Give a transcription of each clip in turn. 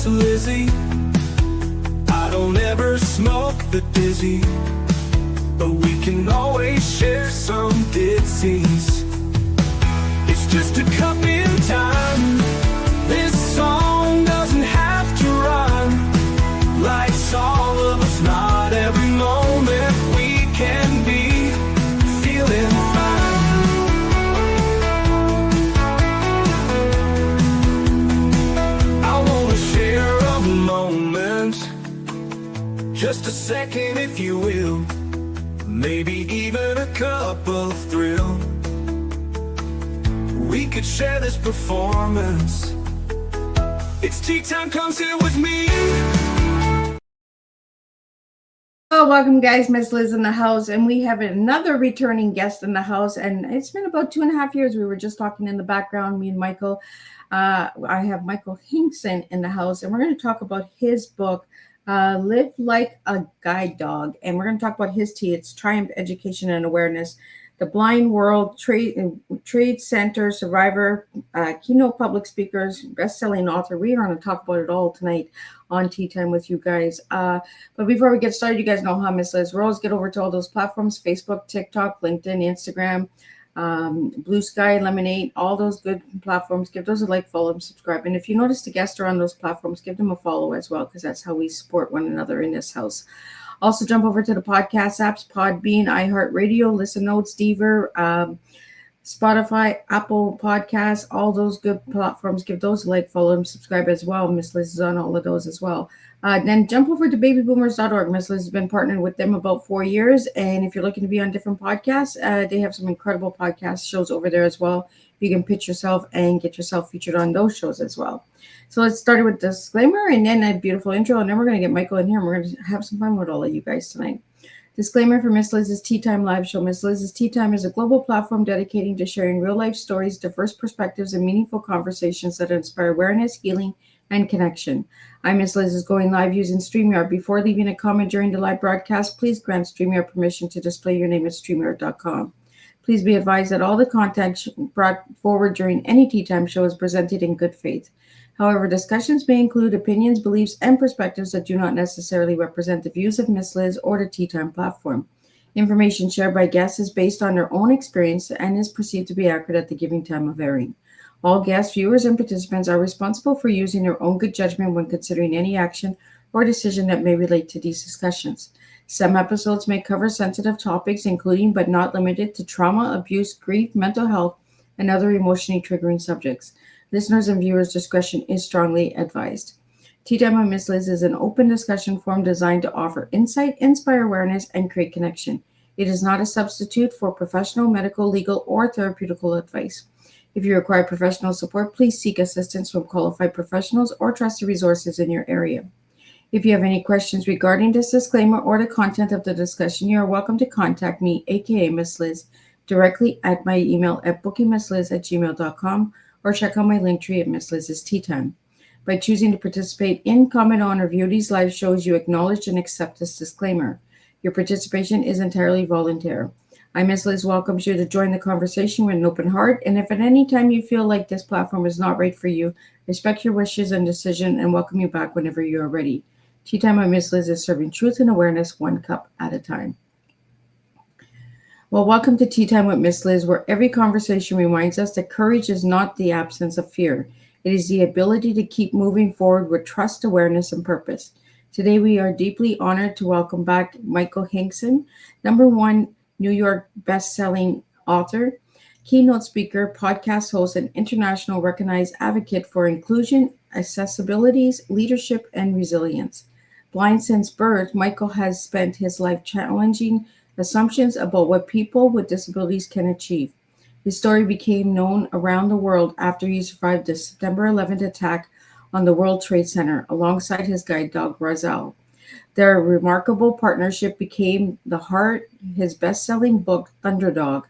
Miss Lizzie. I don't ever smoke the dizzy, but we can always share some disease. It's just a cup in time. This song doesn't have to rhyme. Life's all of us, not every moment we can be feeling fine. I wanna share a moment, just a second if you will, maybe even a cup of thrill. We could share this performance. It's tea time, come sit with me. Oh, welcome guys, Miss Liz in the house, and we have another returning guest in the house, and it's been about 2.5 years. We were just talking in the background, me and Michael. I have Michael Hingson in the house, and we're going to talk about his book, Live Like a Guide Dog, and we're going to talk about his tea. It's Triumph Education and Awareness, the Blind World Trade Center survivor, keynote public speakers, best-selling author. We are going to talk about it all tonight on Tea Time with you guys. But before we get started, you guys know how Miss Liz rolls. Get over to all those platforms: Facebook, TikTok, LinkedIn, Instagram, Blue Sky, Lemonade, all those good platforms. Give those a like, follow, and subscribe. And if you notice the guests are on those platforms, give them a follow as well, because that's how we support one another in this house. Also, jump over to the podcast apps: Podbean, iHeartRadio, Listen Notes, Deezer, Spotify, Apple Podcasts, all those good platforms. Give those a like, follow, and subscribe as well. Miss Liz is on all of those as well. Then jump over to babyboomers.org. Miss Liz has been partnering with them about 4 years. And if you're looking to be on different podcasts, they have some incredible podcast shows over there as well. You can pitch yourself and get yourself featured on those shows as well. So let's start with disclaimer and then a beautiful intro. And then we're going to get Michael in here and we're going to have some fun with all of you guys tonight. Disclaimer for Miss Liz's Tea Time live show. Miss Liz's Tea Time is a global platform dedicating to sharing real life stories, diverse perspectives, and meaningful conversations that inspire awareness, healing, and connection. I'm Miss Liz is going live using StreamYard. Before leaving a comment during the live broadcast, please grant StreamYard permission to display your name at StreamYard.com. Please be advised that all the content brought forward during any Tea Time show is presented in good faith. However, discussions may include opinions, beliefs, and perspectives that do not necessarily represent the views of Miss Liz or the Tea Time platform. Information shared by guests is based on their own experience and is perceived to be accurate at the given time of airing. All guests, viewers, and participants are responsible for using their own good judgment when considering any action or decision that may relate to these discussions. Some episodes may cover sensitive topics, including but not limited to trauma, abuse, grief, mental health, and other emotionally triggering subjects. Listeners' and viewers' discretion is strongly advised. Tea Time with Miss Liz is an open discussion forum designed to offer insight, inspire awareness, and create connection. It is not a substitute for professional, medical, legal, or therapeutical advice. If you require professional support, please seek assistance from qualified professionals or trusted resources in your area. If you have any questions regarding this disclaimer or the content of the discussion, you are welcome to contact me, aka Miss Liz, directly at my email at bookingmissliz@gmail.com or check out my link tree at Miss Liz's Tea Time. By choosing to participate in, comment on, or view these live shows, you acknowledge and accept this disclaimer. Your participation is entirely voluntary. I, Miss Liz, welcomes you to join the conversation with an open heart, and if at any time you feel like this platform is not right for you, respect your wishes and decision and welcome you back whenever you are ready. Tea Time with Miss Liz is serving truth and awareness one cup at a time. Well, welcome to Tea Time with Miss Liz, where every conversation reminds us that courage is not the absence of fear. It is the ability to keep moving forward with trust, awareness, and purpose. Today, we are deeply honored to welcome back Michael Hingson, #1 New York best-selling author, keynote speaker, podcast host, and international recognized advocate for inclusion, accessibilities, leadership, and resilience. Blind since birth, Michael has spent his life challenging assumptions about what people with disabilities can achieve. His story became known around the world after he survived the September 11th attack on the World Trade Center alongside his guide dog, Razel. Their remarkable partnership became the heart his best-selling book, Thunderdog,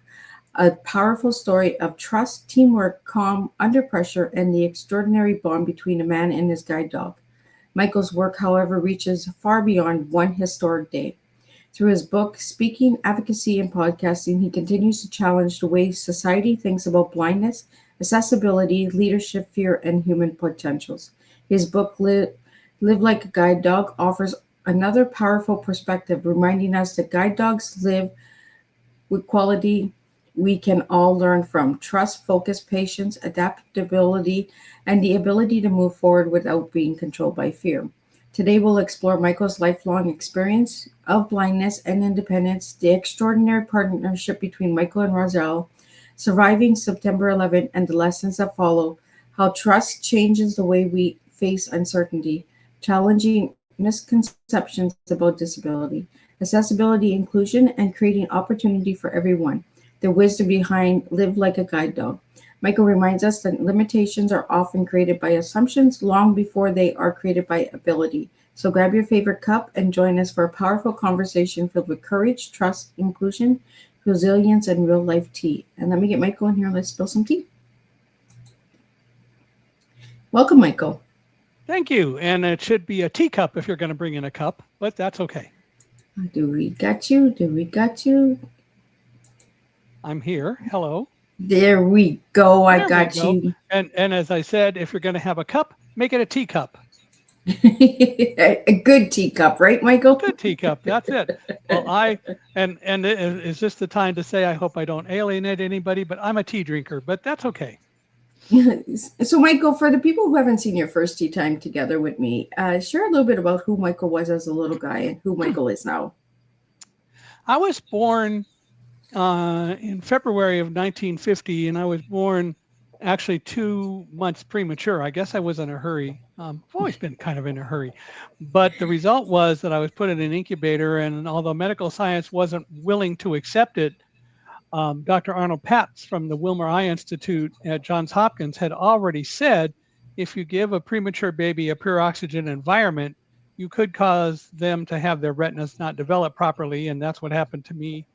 a powerful story of trust, teamwork, calm under pressure, and the extraordinary bond between a man and his guide dog. Michael's work, however, reaches far beyond one historic day. Through his book, speaking, advocacy, and podcasting, he continues to challenge the way society thinks about blindness, accessibility, leadership, fear, and human potentials. His book, Live Like a Guide Dog, offers another powerful perspective, reminding us that guide dogs live with quality we can all learn from: trust, focus, patience, adaptability, and the ability to move forward without being controlled by fear. Today, we'll explore Michael's lifelong experience of blindness and independence, the extraordinary partnership between Michael and Roselle, surviving September 11, and the lessons that follow, how trust changes the way we face uncertainty, challenging misconceptions about disability, accessibility, inclusion, and creating opportunity for everyone. The wisdom behind Live Like a Guide Dog. Michael reminds us that limitations are often created by assumptions long before they are created by ability. So grab your favorite cup and join us for a powerful conversation filled with courage, trust, inclusion, resilience, and real life tea. And let me get Michael in here. Let's spill some tea. Welcome, Michael. Thank you. And it should be a teacup if you're going to bring in a cup, but that's okay. Do we got you? Do we got you? I'm here. Hello. There we go. I There we got go. you. And as I said, if you're going to have a cup, make it a teacup. A good teacup, right, Michael? Good teacup. That's it. Well, is this the time to say I hope I don't alienate anybody, but I'm a tea drinker, but that's okay. So, Michael, for the people who haven't seen your first tea time together with me, share a little bit about who Michael was as a little guy and who Michael is now. I was born in February of 1950, and I was born actually 2 months premature. I guess I was in a hurry. I've always been kind of in a hurry. But the result was that I was put in an incubator, and although medical science wasn't willing to accept it, Dr. Arnold Patz from the Wilmer Eye Institute at Johns Hopkins had already said, if you give a premature baby a pure oxygen environment, you could cause them to have their retinas not develop properly, and that's what happened to me.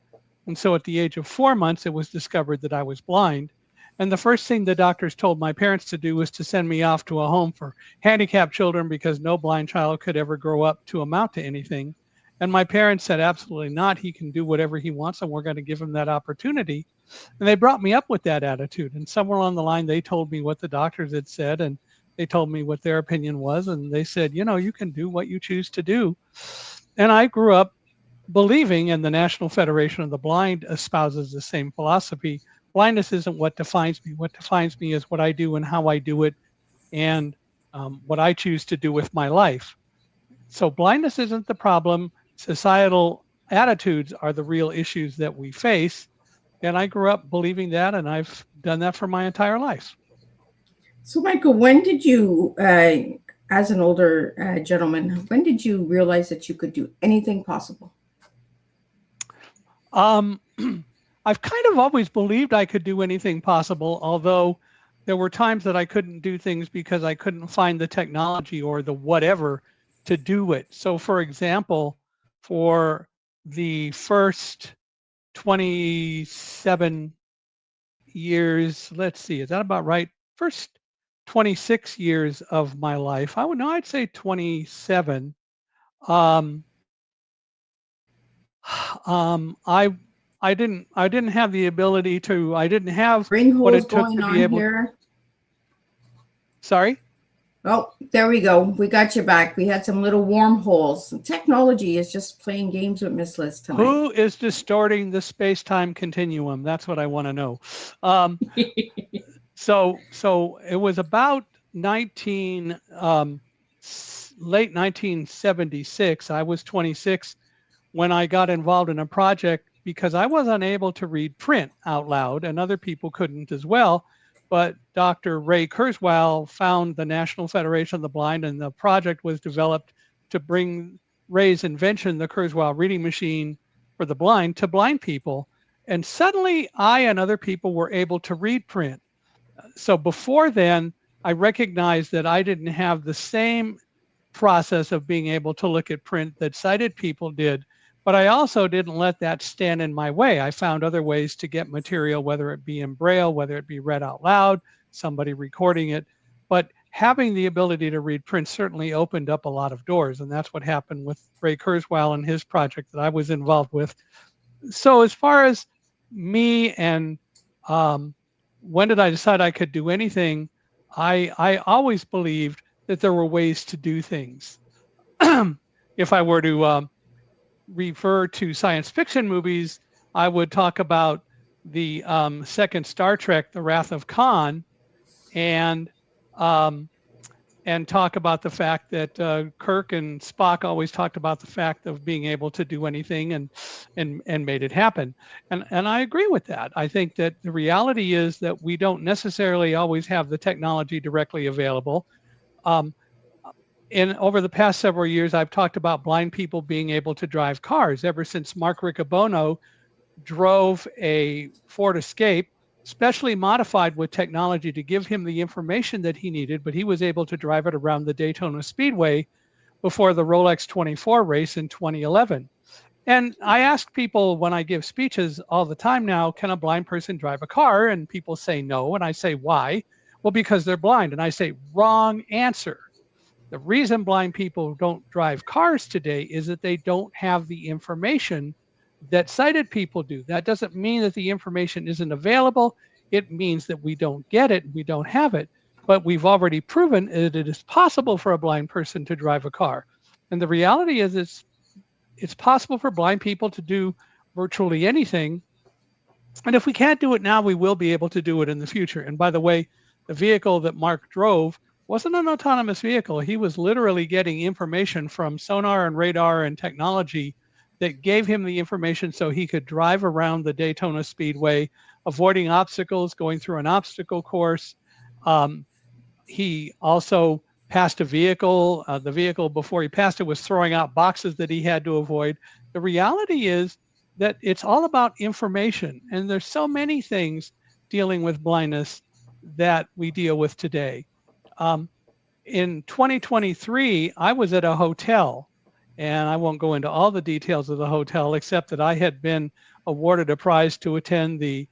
And so at the age of 4 months, it was discovered that I was blind. And the first thing the doctors told my parents to do was to send me off to a home for handicapped children because no blind child could ever grow up to amount to anything. And my parents said, absolutely not. He can do whatever he wants, and we're going to give him that opportunity. And they brought me up with that attitude. And somewhere along the line, they told me what the doctors had said, and they told me what their opinion was. And they said, you can do what you choose to do. And I grew up believing, and the National Federation of the Blind espouses the same philosophy. Blindness isn't what defines me. What defines me is what I do and how I do it, and what I choose to do with my life. So blindness isn't the problem. Societal attitudes are the real issues that we face. And I grew up believing that, and I've done that for my entire life. So, Michael, when did you, as an older gentleman, when did you realize that you could do anything possible? I've kind of always believed I could do anything possible, although there were times that I couldn't do things because I couldn't find the technology or the whatever to do it. So, for example, for the first 27 years, let's see, is that about right? First 26 years of my life, I'd say 27. I didn't have the ability to. I didn't have Ring what holes it took going to on be able. here. Sorry. Oh, there we go. We got you back. We had some little wormholes. Technology is just playing games with Miss Liz tonight. Who is distorting the space-time continuum? That's what I want to know. So it was about late 1976. I was 26 when I got involved in a project because I was unable to read print out loud, and other people couldn't as well. But Dr. Ray Kurzweil found the National Federation of the Blind, and the project was developed to bring Ray's invention, the Kurzweil reading machine for the blind, to blind people. And suddenly I and other people were able to read print. So before then, I recognized that I didn't have the same process of being able to look at print that sighted people did. But I also didn't let that stand in my way. I found other ways to get material, whether it be in Braille, whether it be read out loud, somebody recording it. But having the ability to read print certainly opened up a lot of doors. And that's what happened with Ray Kurzweil and his project that I was involved with. So as far as me and when did I decide I could do anything, I always believed that there were ways to do things. If I were to refer to science fiction movies, I would talk about the second Star Trek, The Wrath of Khan, and um, and talk about the fact that Kirk and Spock always talked about the fact of being able to do anything and made it happen. And I agree with that. I think that the reality is that we don't necessarily always have the technology directly available. Um, in over the past several years, I've talked about blind people being able to drive cars. Ever since Mark Riccobono drove a Ford Escape, specially modified with technology to give him the information that he needed, but he was able to drive it around the Daytona Speedway before the Rolex 24 race in 2011. And I ask people when I give speeches all the time now, can a blind person drive a car? And people say no. And I say, why? Well, because they're blind. And I say, wrong answer. The reason blind people don't drive cars today is that they don't have the information that sighted people do. That doesn't mean that the information isn't available. It means that we don't get it, we don't have it. But we've already proven that it is possible for a blind person to drive a car. And the reality is it's possible for blind people to do virtually anything. And if we can't do it now, we will be able to do it in the future. And by the way, the vehicle that Mark drove wasn't an autonomous vehicle. He was literally getting information from sonar and radar and technology that gave him the information so he could drive around the Daytona Speedway, avoiding obstacles, going through an obstacle course. He also passed a vehicle. The vehicle before he passed it was throwing out boxes that he had to avoid. The reality is that it's all about information. And there's so many things dealing with blindness that we deal with today. In 2023, I was at a hotel, and I won't go into all the details of the hotel, except that I had been awarded a prize to attend the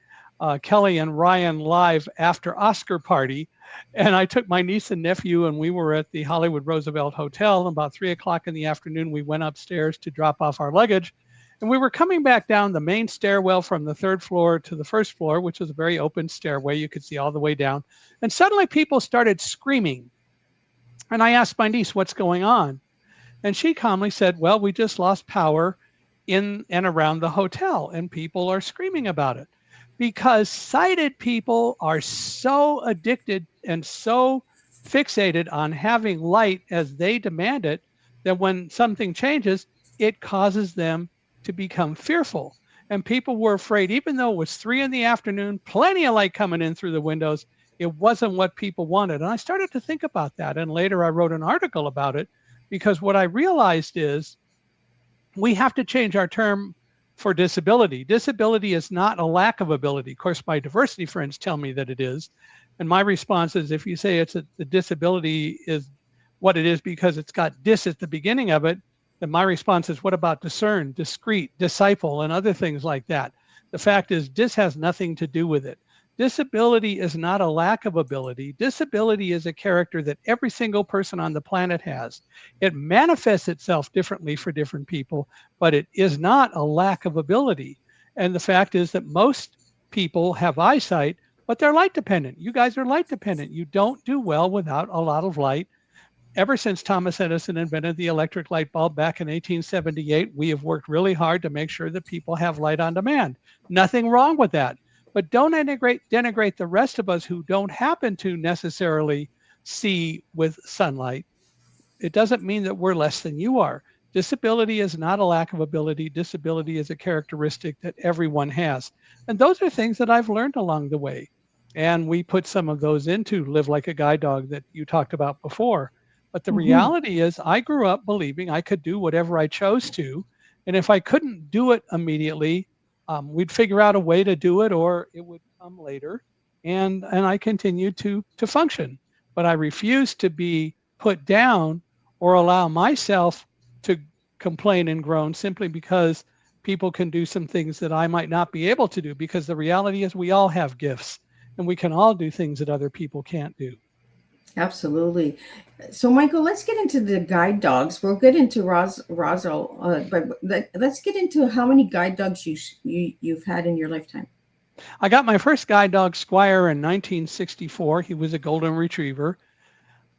Kelly and Ryan Live After Oscar party. And I took my niece and nephew, and we were at the Hollywood Roosevelt Hotel. About 3 o'clock in the afternoon, we went upstairs to drop off our luggage. And we were coming back down the main stairwell from the third floor to the first floor, which was a very open stairway. You could see all the way down. And suddenly people started screaming. And I asked my niece, what's going on? And she calmly said, well, we just lost power in and around the hotel, and people are screaming about it. Because sighted people are so addicted and so fixated on having light as they demand it, that when something changes, it causes them to become fearful. And people were afraid, even though it was 3 in the afternoon, plenty of light coming in through the windows, it wasn't what people wanted. And I started to think about that. And later I wrote an article about it, because what I realized is we have to change our term for disability. Disability is not a lack of ability. Of course, my diversity friends tell me that it is. And my response is, if you say the disability is what it is because it's got dis at the beginning of it, then my response is, what about discern, discrete, disciple, and other things like that? The fact is, dis has nothing to do with it. Disability is not a lack of ability. Disability is a character that every single person on the planet has. It manifests itself differently for different people, but it is not a lack of ability. And the fact is that most people have eyesight, but they're light dependent. You guys are light dependent. You don't do well without a lot of light. Ever since Thomas Edison invented the electric light bulb back in 1878, we have worked really hard to make sure that people have light on demand. Nothing wrong with that. But don't denigrate the rest of us who don't happen to necessarily see with sunlight. It doesn't mean that we're less than you are. Disability is not a lack of ability. Disability is a characteristic that everyone has. And those are things that I've learned along the way. And we put some of those into Live Like a Guide Dog that you talked about before. But the reality is I grew up believing I could do whatever I chose to. And if I couldn't do it immediately, we'd figure out a way to do it, or it would come later. And I continued to function. But I refused to be put down or allow myself to complain and groan simply because people can do some things that I might not be able to do, because the reality is we all have gifts and we can all do things that other people can't do. Absolutely. So, Michael, let's get into the guide dogs. We'll get into Rosal, but let's get into how many guide dogs you've had in your lifetime. I got my first guide dog, Squire, in 1964. He was a golden retriever.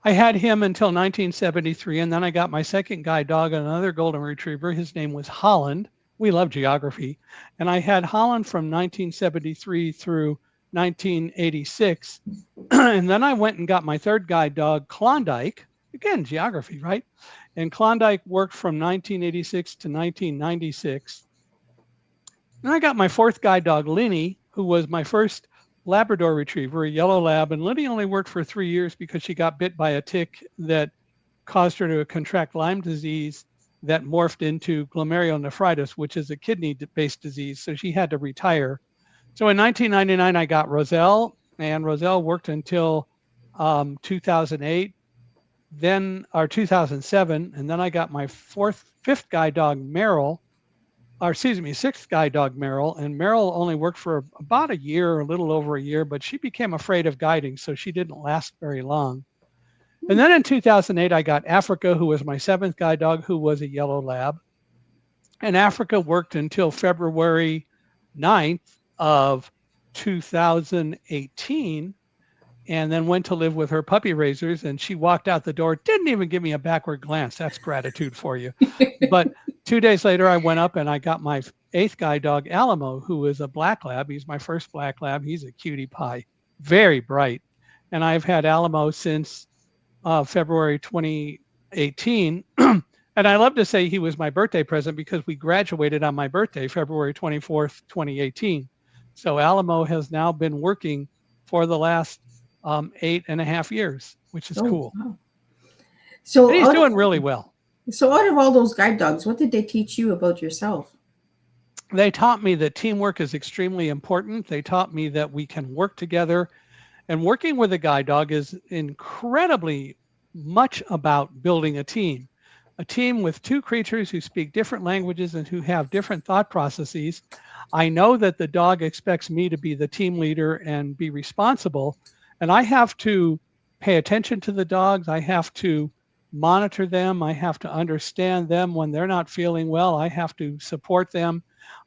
I had him until 1973, and then I got my second guide dog, another golden retriever. His name was Holland. We love geography. And I had Holland from 1973 through 1986. And then I went and got my third guide dog, Klondike. Again, geography, right? And Klondike worked from 1986 to 1996. Then I got my fourth guide dog, Linny, who was my first Labrador retriever, a yellow lab. And Linny only worked for 3 years because she got bit by a tick that caused her to contract Lyme disease that morphed into glomerulonephritis, which is a kidney-based disease. So she had to retire. So in 1999, I got Roselle, and Roselle worked until 2008, then or 2007, and then I got my fifth guide dog, Merrill, or excuse me, sixth guide dog, Merrill, and Merrill only worked for about a year, a little over a year, but she became afraid of guiding, so she didn't last very long. And then in 2008, I got Africa, who was my seventh guide dog, who was a yellow lab. And Africa worked until February 9th of 2018, and then went to live with her puppy raisers. And she walked out the door, didn't even give me a backward glance. That's gratitude for you. But 2 days later, I went up and I got my eighth guide dog, Alamo, who is a black lab. He's my first black lab. He's a cutie pie, very bright. And I've had Alamo since February 2018. And I love to say he was my birthday present because we graduated on my birthday, February 24th, 2018. So Alamo has now been working for the last 8.5 years, which is cool. Wow. So and he's doing really well. So out of all those guide dogs, what did they teach you about yourself? They taught me that teamwork is extremely important. They taught me that we can work together. And working with a guide dog is incredibly much about building a team with two creatures who speak different languages and who have different thought processes. I know that the dog expects me to be the team leader and be responsible, and I have to pay attention to the dogs. I have to monitor them. I have to understand them when they're not feeling well. I have to support them.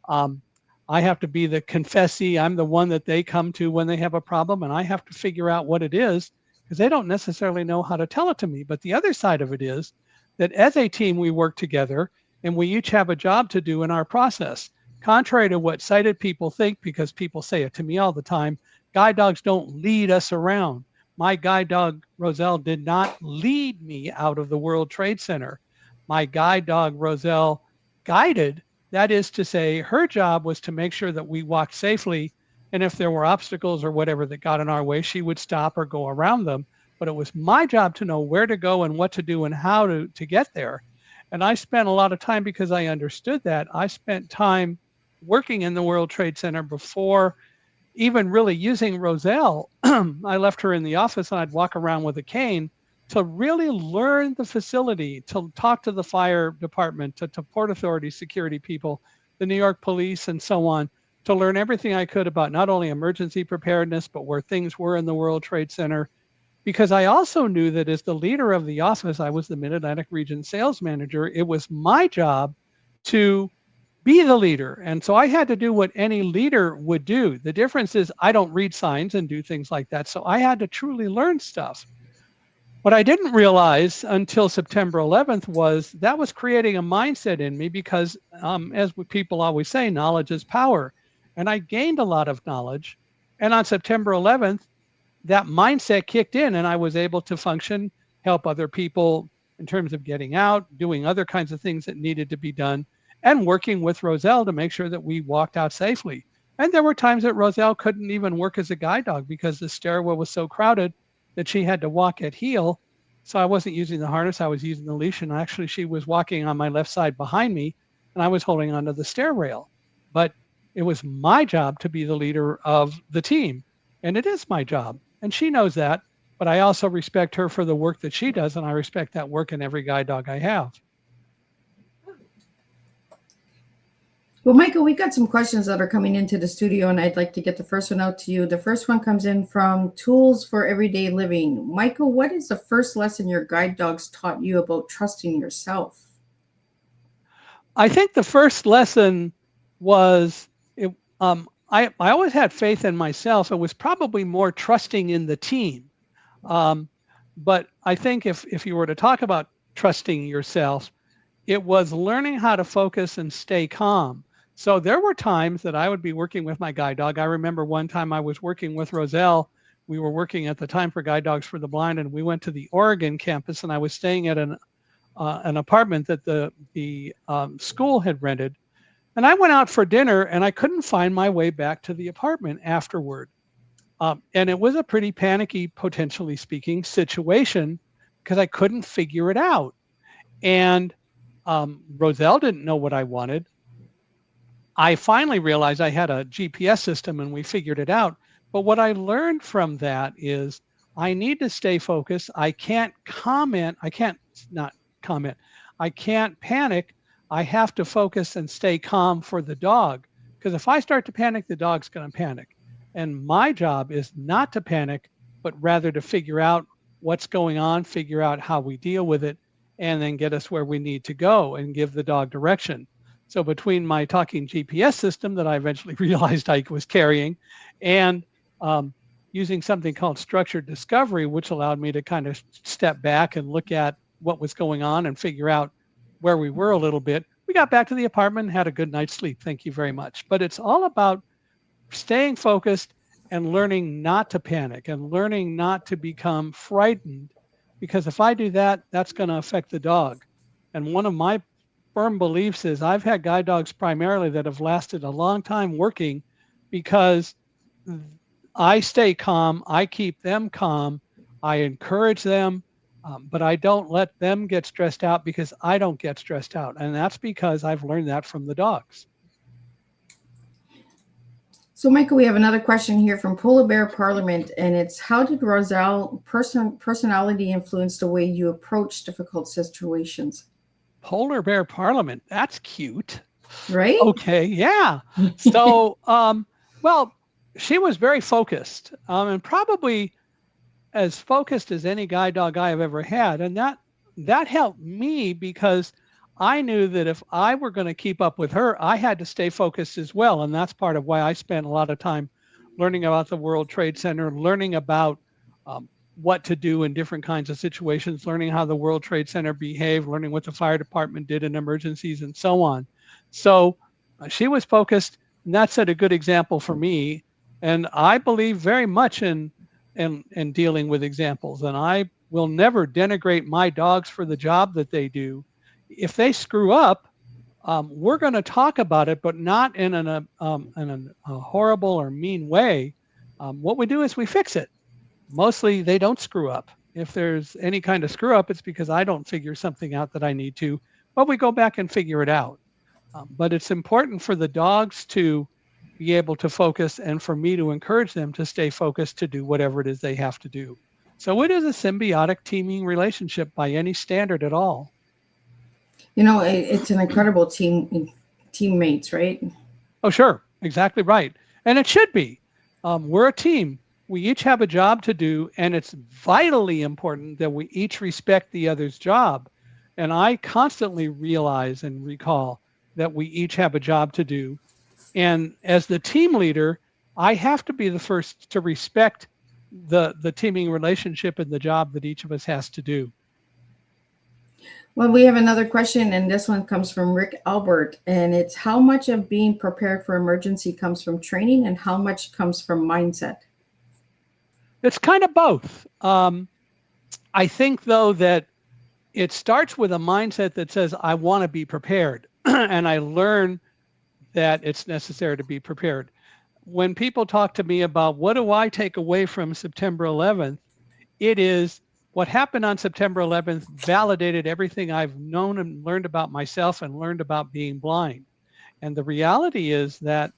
I have to be the confessee. I'm the one that they come to when they have a problem, and I have to figure out what it is because they don't necessarily know how to tell it to me. But the other side of it is that as a team, we work together and we each have a job to do in our process. Contrary to what sighted people think, because people say it to me all the time, guide dogs don't lead us around. My guide dog, Roselle, did not lead me out of the World Trade Center. My guide dog, Roselle, guided. That is to say, her job was to make sure that we walked safely. And if there were obstacles or whatever that got in our way, she would stop or go around them. But it was my job to know where to go and what to do and how to get there. And I spent a lot of time because I understood that. I spent time working in the World Trade Center before even really using Roselle. I left her in the office and I'd walk around with a cane to really learn the facility, to talk to the fire department, to Port Authority security people, the New York police, and so on, to learn everything I could about not only emergency preparedness, but where things were in the World Trade Center. Because I also knew that as the leader of the office, I was the Mid-Atlantic Region sales manager. It was my job to be the leader. And so I had to do what any leader would do. The difference is I don't read signs and do things like that. So I had to truly learn stuff. What I didn't realize until September 11th was that was creating a mindset in me because, as people always say, knowledge is power. And I gained a lot of knowledge. And on September 11th, that mindset kicked in and I was able to function, help other people in terms of getting out, doing other kinds of things that needed to be done, and working with Roselle to make sure that we walked out safely. And there were times that Roselle couldn't even work as a guide dog because the stairwell was so crowded that she had to walk at heel. So I wasn't using the harness, I was using the leash, and actually she was walking on my left side behind me and I was holding onto the stair rail. But it was my job to be the leader of the team, and it is my job. And she knows that, but I also respect her for the work that she does, and I respect that work in every guide dog I have. Well, Michael, we got some questions that are coming into the studio, and I'd like to get the first one out to you. The first one comes in from Tools for Everyday Living. Michael, what is the first lesson your guide dogs taught you about trusting yourself? I think the first lesson was, I always had faith in myself. It was probably more trusting in the team. But I think if you were to talk about trusting yourself, it was learning how to focus and stay calm. So there were times that I would be working with my guide dog. I remember one time I was working with Roselle. We were working at the time for Guide Dogs for the Blind, and we went to the Oregon campus, and I was staying at an apartment that the school had rented. And I went out for dinner, and I couldn't find my way back to the apartment afterward. And it was a pretty panicky, potentially speaking, situation because I couldn't figure it out. And Roselle didn't know what I wanted. I finally realized I had a GPS system and we figured it out. But what I learned from that is I need to stay focused. I can't comment. I can't not comment. I can't panic. I have to focus and stay calm for the dog. Because if I start to panic, the dog's going to panic. And my job is not to panic, but rather to figure out what's going on, figure out how we deal with it, and then get us where we need to go and give the dog direction. So between my talking GPS system that I eventually realized I was carrying and using something called structured discovery, which allowed me to kind of step back and look at what was going on and figure out where we were a little bit, we got back to the apartment and had a good night's sleep. Thank you very much. But it's all about staying focused and learning not to panic and learning not to become frightened, because if I do that, that's going to affect the dog. And one of my firm beliefs is I've had guide dogs primarily that have lasted a long time working because I stay calm, I keep them calm, I encourage them, but I don't let them get stressed out because I don't get stressed out. And that's because I've learned that from the dogs. So, Michael, we have another question here from Polar Bear Parliament, and it's how did Roselle personality influence the way you approach difficult situations? Polar Bear Parliament, that's cute. Right? Okay, yeah. So, well, she was very focused and probably as focused as any guide dog I have ever had. And that helped me because I knew that if I were going to keep up with her, I had to stay focused as well. And that's part of why I spent a lot of time learning about the World Trade Center, learning about what to do in different kinds of situations, learning how the World Trade Center behaved, learning what the fire department did in emergencies and so on. So she was focused, and that set a good example for me. And I believe very much in dealing with examples. And I will never denigrate my dogs for the job that they do. If they screw up, we're going to talk about it, but not in a horrible or mean way. What we do is we fix it. Mostly they don't screw up. If there's any kind of screw up, it's because I don't figure something out that I need to, but we go back and figure it out. But it's important for the dogs to be able to focus and for me to encourage them to stay focused to do whatever it is they have to do. So it is a symbiotic teaming relationship by any standard at all. You know, it's an incredible teammates, right? Oh, sure. Exactly right. And it should be. We're a team. We each have a job to do, and it's vitally important that we each respect the other's job. And I constantly realize and recall that we each have a job to do. And as the team leader, I have to be the first to respect the teaming relationship and the job that each of us has to do. Well, we have another question, and this one comes from Rick Albert, and it's how much of being prepared for emergency comes from training and how much comes from mindset? It's kind of both. I think, though, that it starts with a mindset that says, I want to be prepared, and I learn that it's necessary to be prepared. When people talk to me about what do I take away from September 11th, it is what happened on September 11th validated everything I've known and learned about myself and learned about being blind. And the reality is that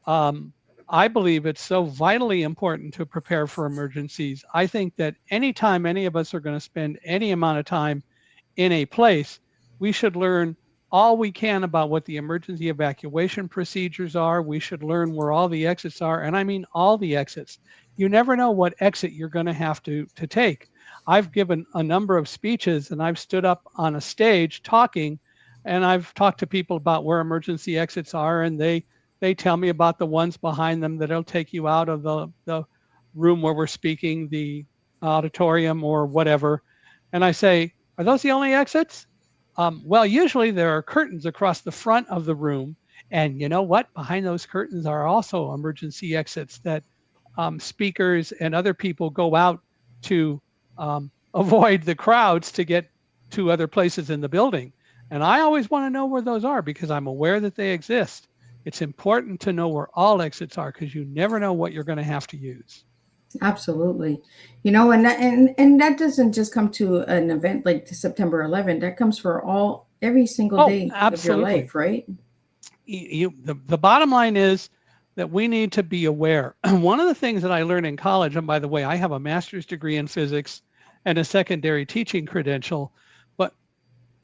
I believe it's so vitally important to prepare for emergencies. I think that anytime any of us are going to spend any amount of time in a place, we should learn all we can about what the emergency evacuation procedures are. We should learn where all the exits are. And I mean all the exits. You never know what exit you're going to have to take. I've given a number of speeches and I've stood up on a stage talking, and I've talked to people about where emergency exits are, and they tell me about the ones behind them that'll take you out of the room where we're speaking, the auditorium or whatever, and I say, "Are those the only exits?" Well, usually there are curtains across the front of the room, and you know what? Behind those curtains are also emergency exits that speakers and other people go out to avoid the crowds to get to other places in the building. And I always want to know where those are because I'm aware that they exist. It's important to know where all exits are because you never know what you're going to have to use. Absolutely. And that doesn't just come to an event like September 11th. That comes for every single Oh, day of your absolutely. life, right? The bottom line is that we need to be aware. One of the things that I learned in college, and by the way, I have a master's degree in physics and a secondary teaching credential, but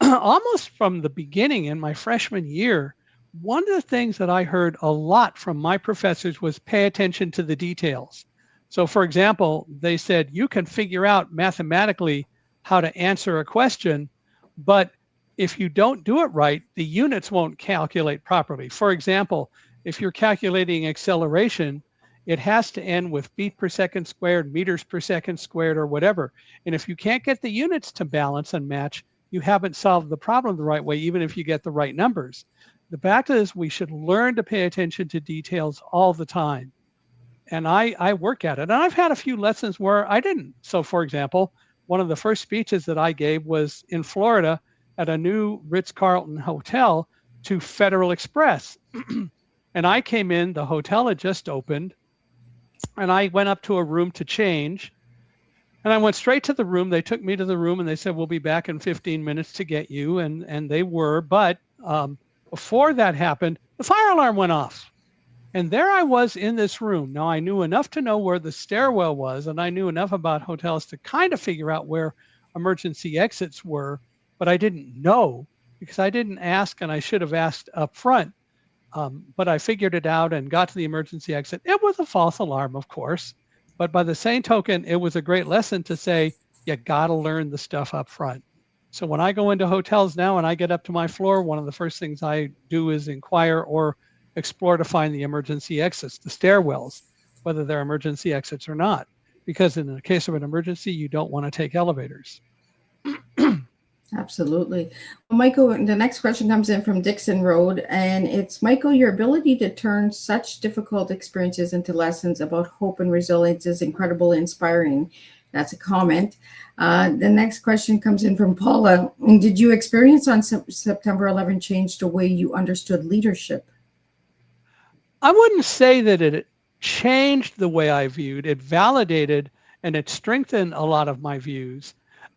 almost from the beginning in my freshman year, one of the things that I heard a lot from my professors was pay attention to the details. So for example, they said, you can figure out mathematically how to answer a question, but if you don't do it right, the units won't calculate properly. For example, if you're calculating acceleration, it has to end with feet per second squared, meters per second squared, or whatever. And if you can't get the units to balance and match, you haven't solved the problem the right way, even if you get the right numbers. The fact is we should learn to pay attention to details all the time. And I work at it. And I've had a few lessons where I didn't. So for example, one of the first speeches that I gave was in Florida at a new Ritz-Carlton hotel to Federal Express. And I came in, the hotel had just opened, and I went up to a room to change. And I went straight to the room. They took me to the room and they said, we'll be back in 15 minutes to get you. And they were. But before that happened, the fire alarm went off. And there I was in this room. Now, I knew enough to know where the stairwell was, and I knew enough about hotels to kind of figure out where emergency exits were. But I didn't know because I didn't ask, and I should have asked up front. But I figured it out and got to the emergency exit. It was a false alarm, of course. But by the same token, it was a great lesson to say, you got to learn the stuff up front. So when I go into hotels now and I get up to my floor, one of the first things I do is inquire or explore to find the emergency exits, the stairwells, whether they're emergency exits or not. Because in the case of an emergency, you don't want to take elevators. Absolutely. Well, Michael, the next question comes in from Dixon Road, and it's, Michael, your ability to turn such difficult experiences into lessons about hope and resilience is incredible, inspiring. That's a comment. The next question comes in from Paula. Did you experience on September 11 change the way you understood leadership? I wouldn't say that it changed the way I viewed. It validated and it strengthened a lot of my views.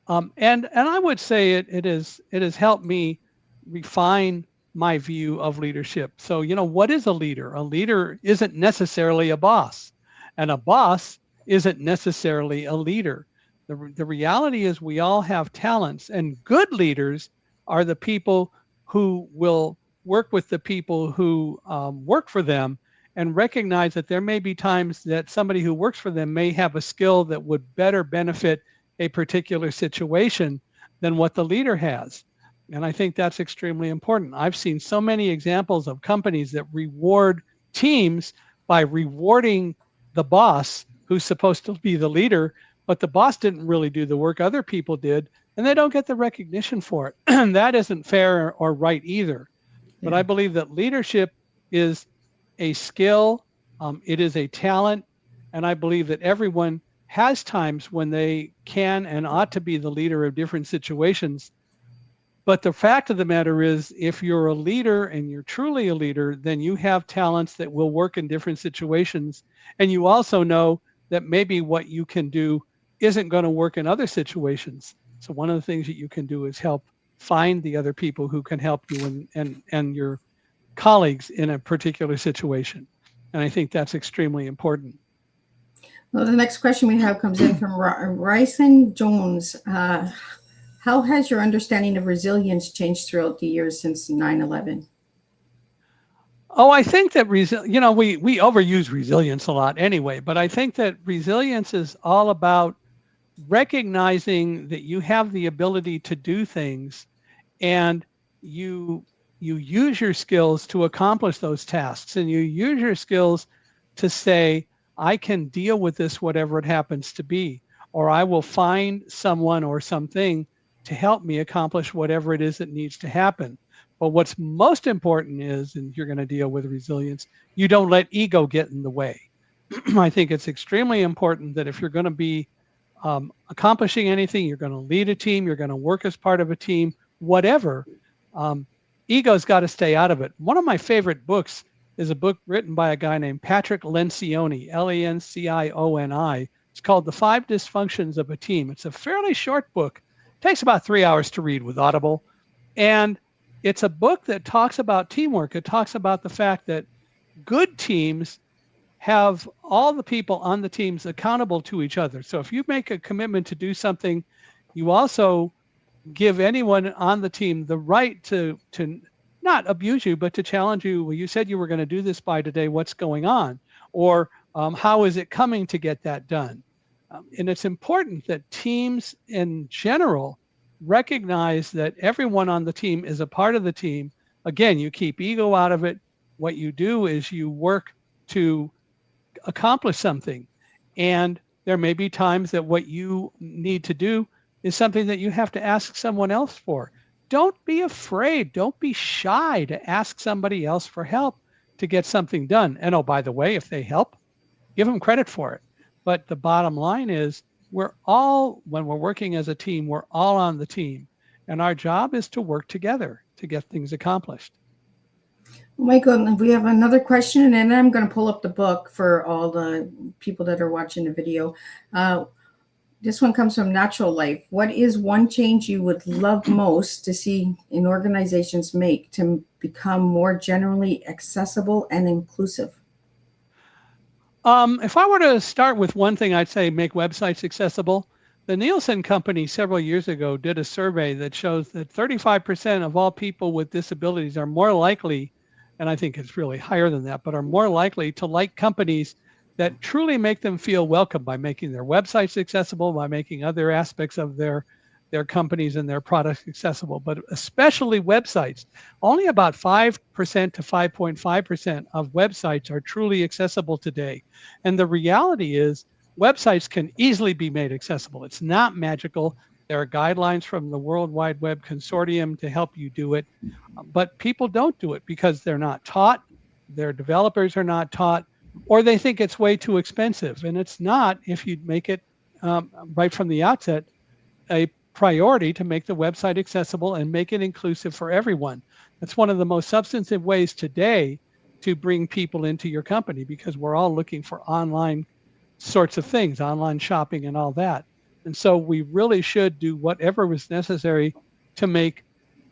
And I would say it has helped me refine my view of leadership. So, what is a leader? A leader isn't necessarily a boss, and a boss isn't necessarily a leader. The reality is we all have talents, and good leaders are the people who will work with the people who work for them and recognize that there may be times that somebody who works for them may have a skill that would better benefit a particular situation than what the leader has. And I think that's extremely important. I've seen so many examples of companies that reward teams by rewarding the boss who's supposed to be the leader, but the boss didn't really do the work, other people did, and they don't get the recognition for it. And that isn't fair or right either. Yeah. But I believe that leadership is a skill, it is a talent, and I believe that everyone has times when they can and ought to be the leader of different situations. But the fact of the matter is, if you're a leader and you're truly a leader, then you have talents that will work in different situations. And you also know that maybe what you can do isn't going to work in other situations. So one of the things that you can do is help find the other people who can help you and your colleagues in a particular situation. And I think that's extremely important. Well, the next question we have comes in from Ryson Jones. How has your understanding of resilience changed throughout the years since 9/11? Oh, I think that we overuse resilience a lot anyway, but I think that resilience is all about recognizing that you have the ability to do things and you use your skills to accomplish those tasks, and you use your skills to say, I can deal with this, whatever it happens to be. or I will find someone or something to help me accomplish whatever it is that needs to happen. But what's most important is, and you're going to deal with resilience, you don't let ego get in the way. I think it's extremely important that if you're going to be accomplishing anything, you're going to lead a team, you're going to work as part of a team, whatever, ego's got to stay out of it. One of my favorite books is a book written by a guy named Patrick Lencioni, Lencioni. It's called The 5 Dysfunctions of a Team. It's a fairly short book. It takes about 3 hours to read with Audible. And it's a book that talks about teamwork. It talks about the fact that good teams have all the people on the teams accountable to each other. So if you make a commitment to do something, you also give anyone on the team the right to not abuse you, but to challenge you. Well, you said you were going to do this by today. What's going on? Or how is it coming to get that done? And it's important that teams in general recognize that everyone on the team is a part of the team. Again, you keep ego out of it. What you do is you work to accomplish something. And there may be times that what you need to do is something that you have to ask someone else for. Don't be afraid. Don't be shy to ask somebody else for help to get something done. And oh, by the way, if they help, give them credit for it. But the bottom line is when we're working as a team, we're all on the team. And our job is to work together to get things accomplished. Michael, we have another question, and then I'm going to pull up the book for all the people that are watching the video. This one comes from Natural Life. What is one change you would love most to see in organizations make to become more generally accessible and inclusive? If I were to start with one thing, I'd say make websites accessible. The Nielsen Company several years ago did a survey that shows that 35% of all people with disabilities are more likely, and I think it's really higher than that, but are more likely to like companies that truly make them feel welcome by making their websites accessible, by making other aspects of their companies and their products accessible, but especially websites. Only about 5% to 5.5% of websites are truly accessible today. And the reality is websites can easily be made accessible. It's not magical. There are guidelines from the World Wide Web Consortium to help you do it, but people don't do it because they're not taught, their developers are not taught, or they think it's way too expensive. And it's not if you make it right from the outset a priority to make the website accessible and make it inclusive for everyone. That's one of the most substantive ways today to bring people into your company, because we're all looking for online sorts of things, online shopping and all that. And so we really should do whatever was necessary to make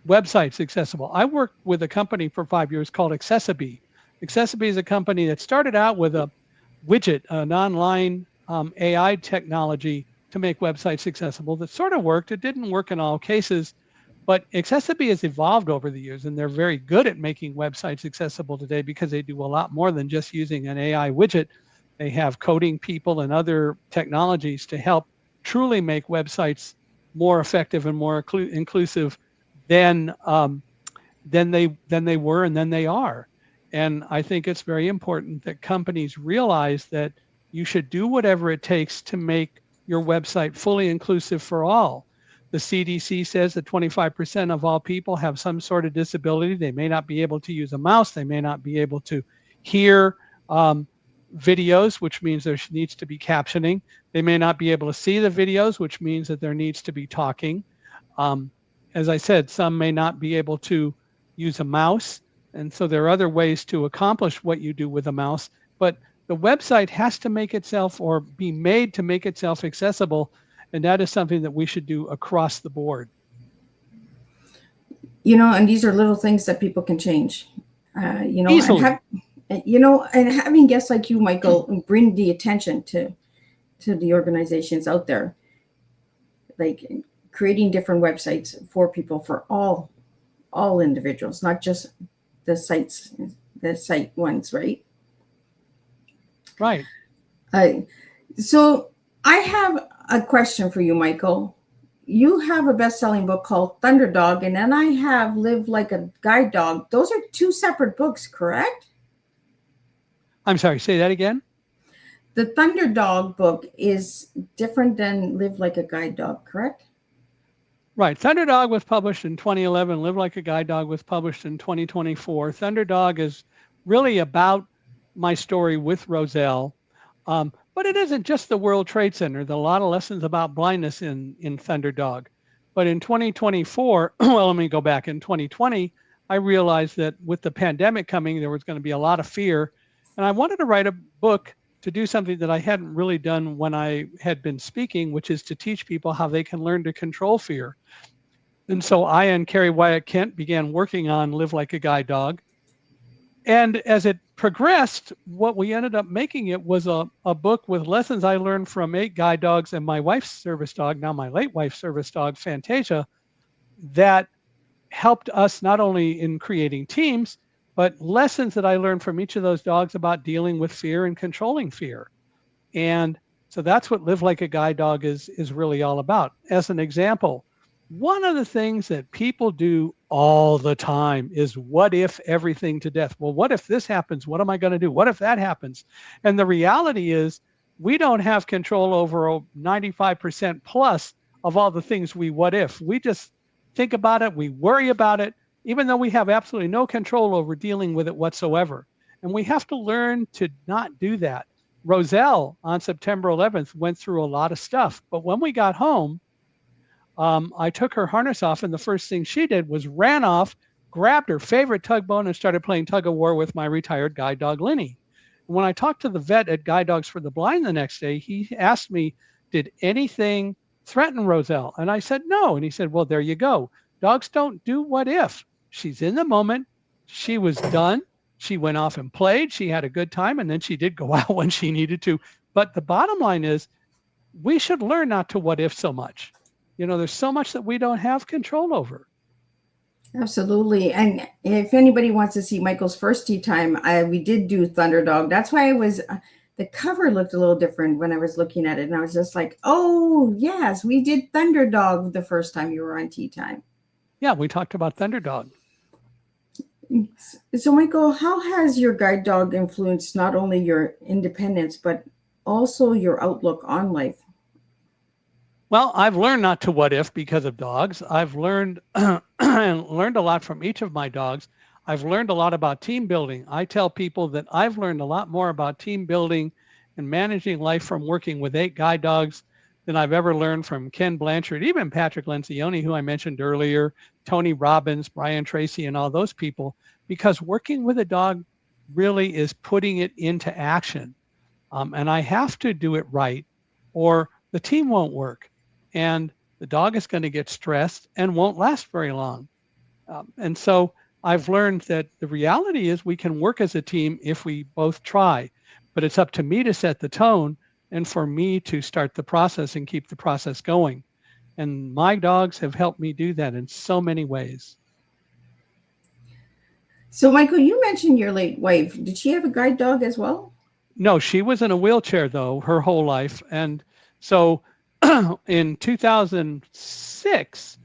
websites accessible. I worked with a company for 5 years called Accessiby. Accessiby is a company that started out with a widget, an online AI technology to make websites accessible that sort of worked. It didn't work in all cases, but Accessiby has evolved over the years, and they're very good at making websites accessible today because they do a lot more than just using an AI widget. They have coding people and other technologies to help truly make websites more effective and more inclusive than they were and than they are. And I think it's very important that companies realize that you should do whatever it takes to make your website fully inclusive for all. The CDC says that 25% of all people have some sort of disability. They may not be able to use a mouse. They may not be able to hear videos, which means there needs to be captioning. They may not be able to see the videos, which means that there needs to be talking. As I said, some may not be able to use a mouse. And so there are other ways to accomplish what you do with a mouse. But the website has to make itself, or be made to make itself accessible. And that is something that we should do across the board. And these are little things that people can change. Easily. And having guests like you, Michael, bring the attention to the organizations out there, like creating different websites for people, for all individuals, not just the site ones, right? Right. So I have a question for you, Michael. You have a best-selling book called Thunderdog, and then I have Live Like a Guide Dog. Those are two separate books, correct? I'm sorry, say that again. The Thunder Dog book is different than Live Like a Guide Dog, correct? Right. Thunder Dog was published in 2011. Live Like a Guide Dog was published in 2024. Thunder Dog is really about my story with Roselle. But it isn't just the World Trade Center. There are a lot of lessons about blindness in Thunder Dog. But in 2024, well, let me go back. In 2020, I realized that with the pandemic coming, there was going to be a lot of fear. And I wanted to write a book to do something that I hadn't really done when I had been speaking, which is to teach people how they can learn to control fear. And so I and Carrie Wyatt Kent began working on Live Like a Guide Dog. And as it progressed, what we ended up making it was a book with lessons I learned from 8 guide dogs and my wife's service dog, now my late wife's service dog, Fantasia, that helped us not only in creating teams, but lessons that I learned from each of those dogs about dealing with fear and controlling fear. And so that's what Live Like a Guide Dog is really all about. As an example, one of the things that people do all the time is what if everything to death? Well, what if this happens? What am I going to do? What if that happens? And the reality is we don't have control over 95% plus of all the things we what if. We just think about it. We worry about it, even though we have absolutely no control over dealing with it whatsoever. And we have to learn to not do that. Roselle on September 11th went through a lot of stuff, but when we got home, I took her harness off, and the first thing she did was ran off, grabbed her favorite tug bone, and started playing tug of war with my retired guide dog, Linny. When I talked to the vet at Guide Dogs for the Blind the next day, he asked me, did anything threaten Roselle? And I said, no. And he said, well, there you go. Dogs don't do what if. She's in the moment. She was done. She went off and played. She had a good time. And then she did go out when she needed to. But the bottom line is we should learn not to what if so much. You know, there's so much that we don't have control over. Absolutely. And if anybody wants to see Michael's first tea time, we did do Thunder Dog. That's why the cover looked a little different when I was looking at it. And I was just like, oh, yes, we did Thunder Dog the first time you were on tea time. Yeah, we talked about Thunder Dog. So, Michael, how has your guide dog influenced not only your independence, but also your outlook on life? Well, I've learned not to what if because of dogs. I've learned and learned a lot from each of my dogs. I've learned a lot about team building. I tell people that I've learned a lot more about team building and managing life from working with 8 guide dogs than I've ever learned from Ken Blanchard, even Patrick Lencioni, who I mentioned earlier, Tony Robbins, Brian Tracy, and all those people, because working with a dog really is putting it into action. And I have to do it right or the team won't work. And the dog is going to get stressed and won't last very long. And so I've learned that the reality is we can work as a team if we both try, but it's up to me to set the tone and for me to start the process and keep the process going. And my dogs have helped me do that in so many ways. So, Michael, you mentioned your late wife. Did she have a guide dog as well? No, she was in a wheelchair, though, her whole life. And so in 2006,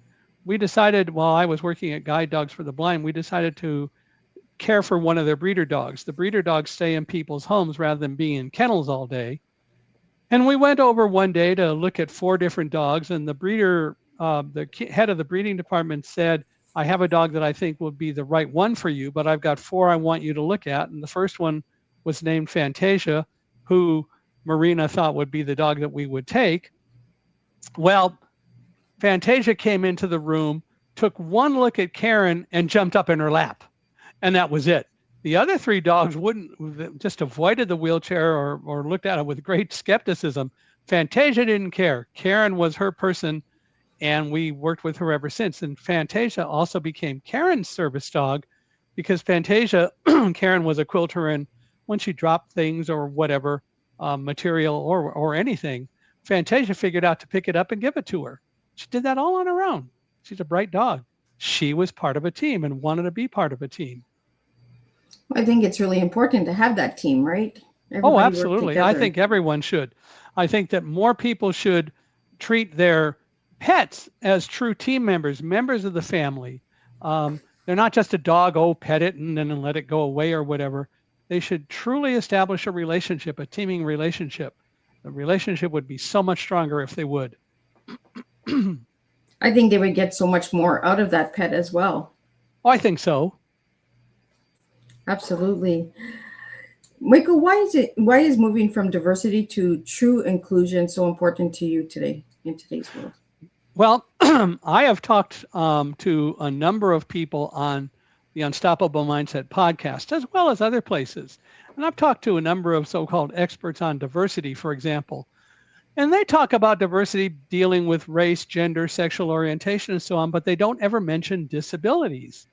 we decided, while I was working at Guide Dogs for the Blind, we decided to care for one of their breeder dogs. The breeder dogs stay in people's homes rather than being in kennels all day. And we went over one day to look at 4 different dogs, and the breeder, the head of the breeding department said, I have a dog that I think would be the right one for you, but I've got 4 I want you to look at. And the first one was named Fantasia, who Marina thought would be the dog that we would take. Well, Fantasia came into the room, took one look at Karen, and jumped up in her lap. And that was it. The other 3 dogs just avoided the wheelchair or looked at it with great skepticism. Fantasia didn't care. Karen was her person, and we worked with her ever since. And Fantasia also became Karen's service dog because Fantasia, Karen was a quilter, and when she dropped things or whatever, material or anything, Fantasia figured out to pick it up and give it to her. She did that all on her own. She's a bright dog. She was part of a team and wanted to be part of a team. I think it's really important to have that team, right? Oh, absolutely. I think everyone should. I think that more people should treat their pets as true team members, members of the family. They're not just a dog, pet it and then let it go away or whatever. they should truly establish a relationship, a teaming relationship. The relationship would be so much stronger if they would. I think they would get so much more out of that pet as well. Oh, I think so. Absolutely. Michael, why is moving from diversity to true inclusion so important to you today in today's world? Well, I have talked to a number of people on the Unstoppable Mindset podcast, as well as other places. And I've talked to a number of so-called experts on diversity, for example. And they talk about diversity dealing with race, gender, sexual orientation, and so on, but they don't ever mention disabilities.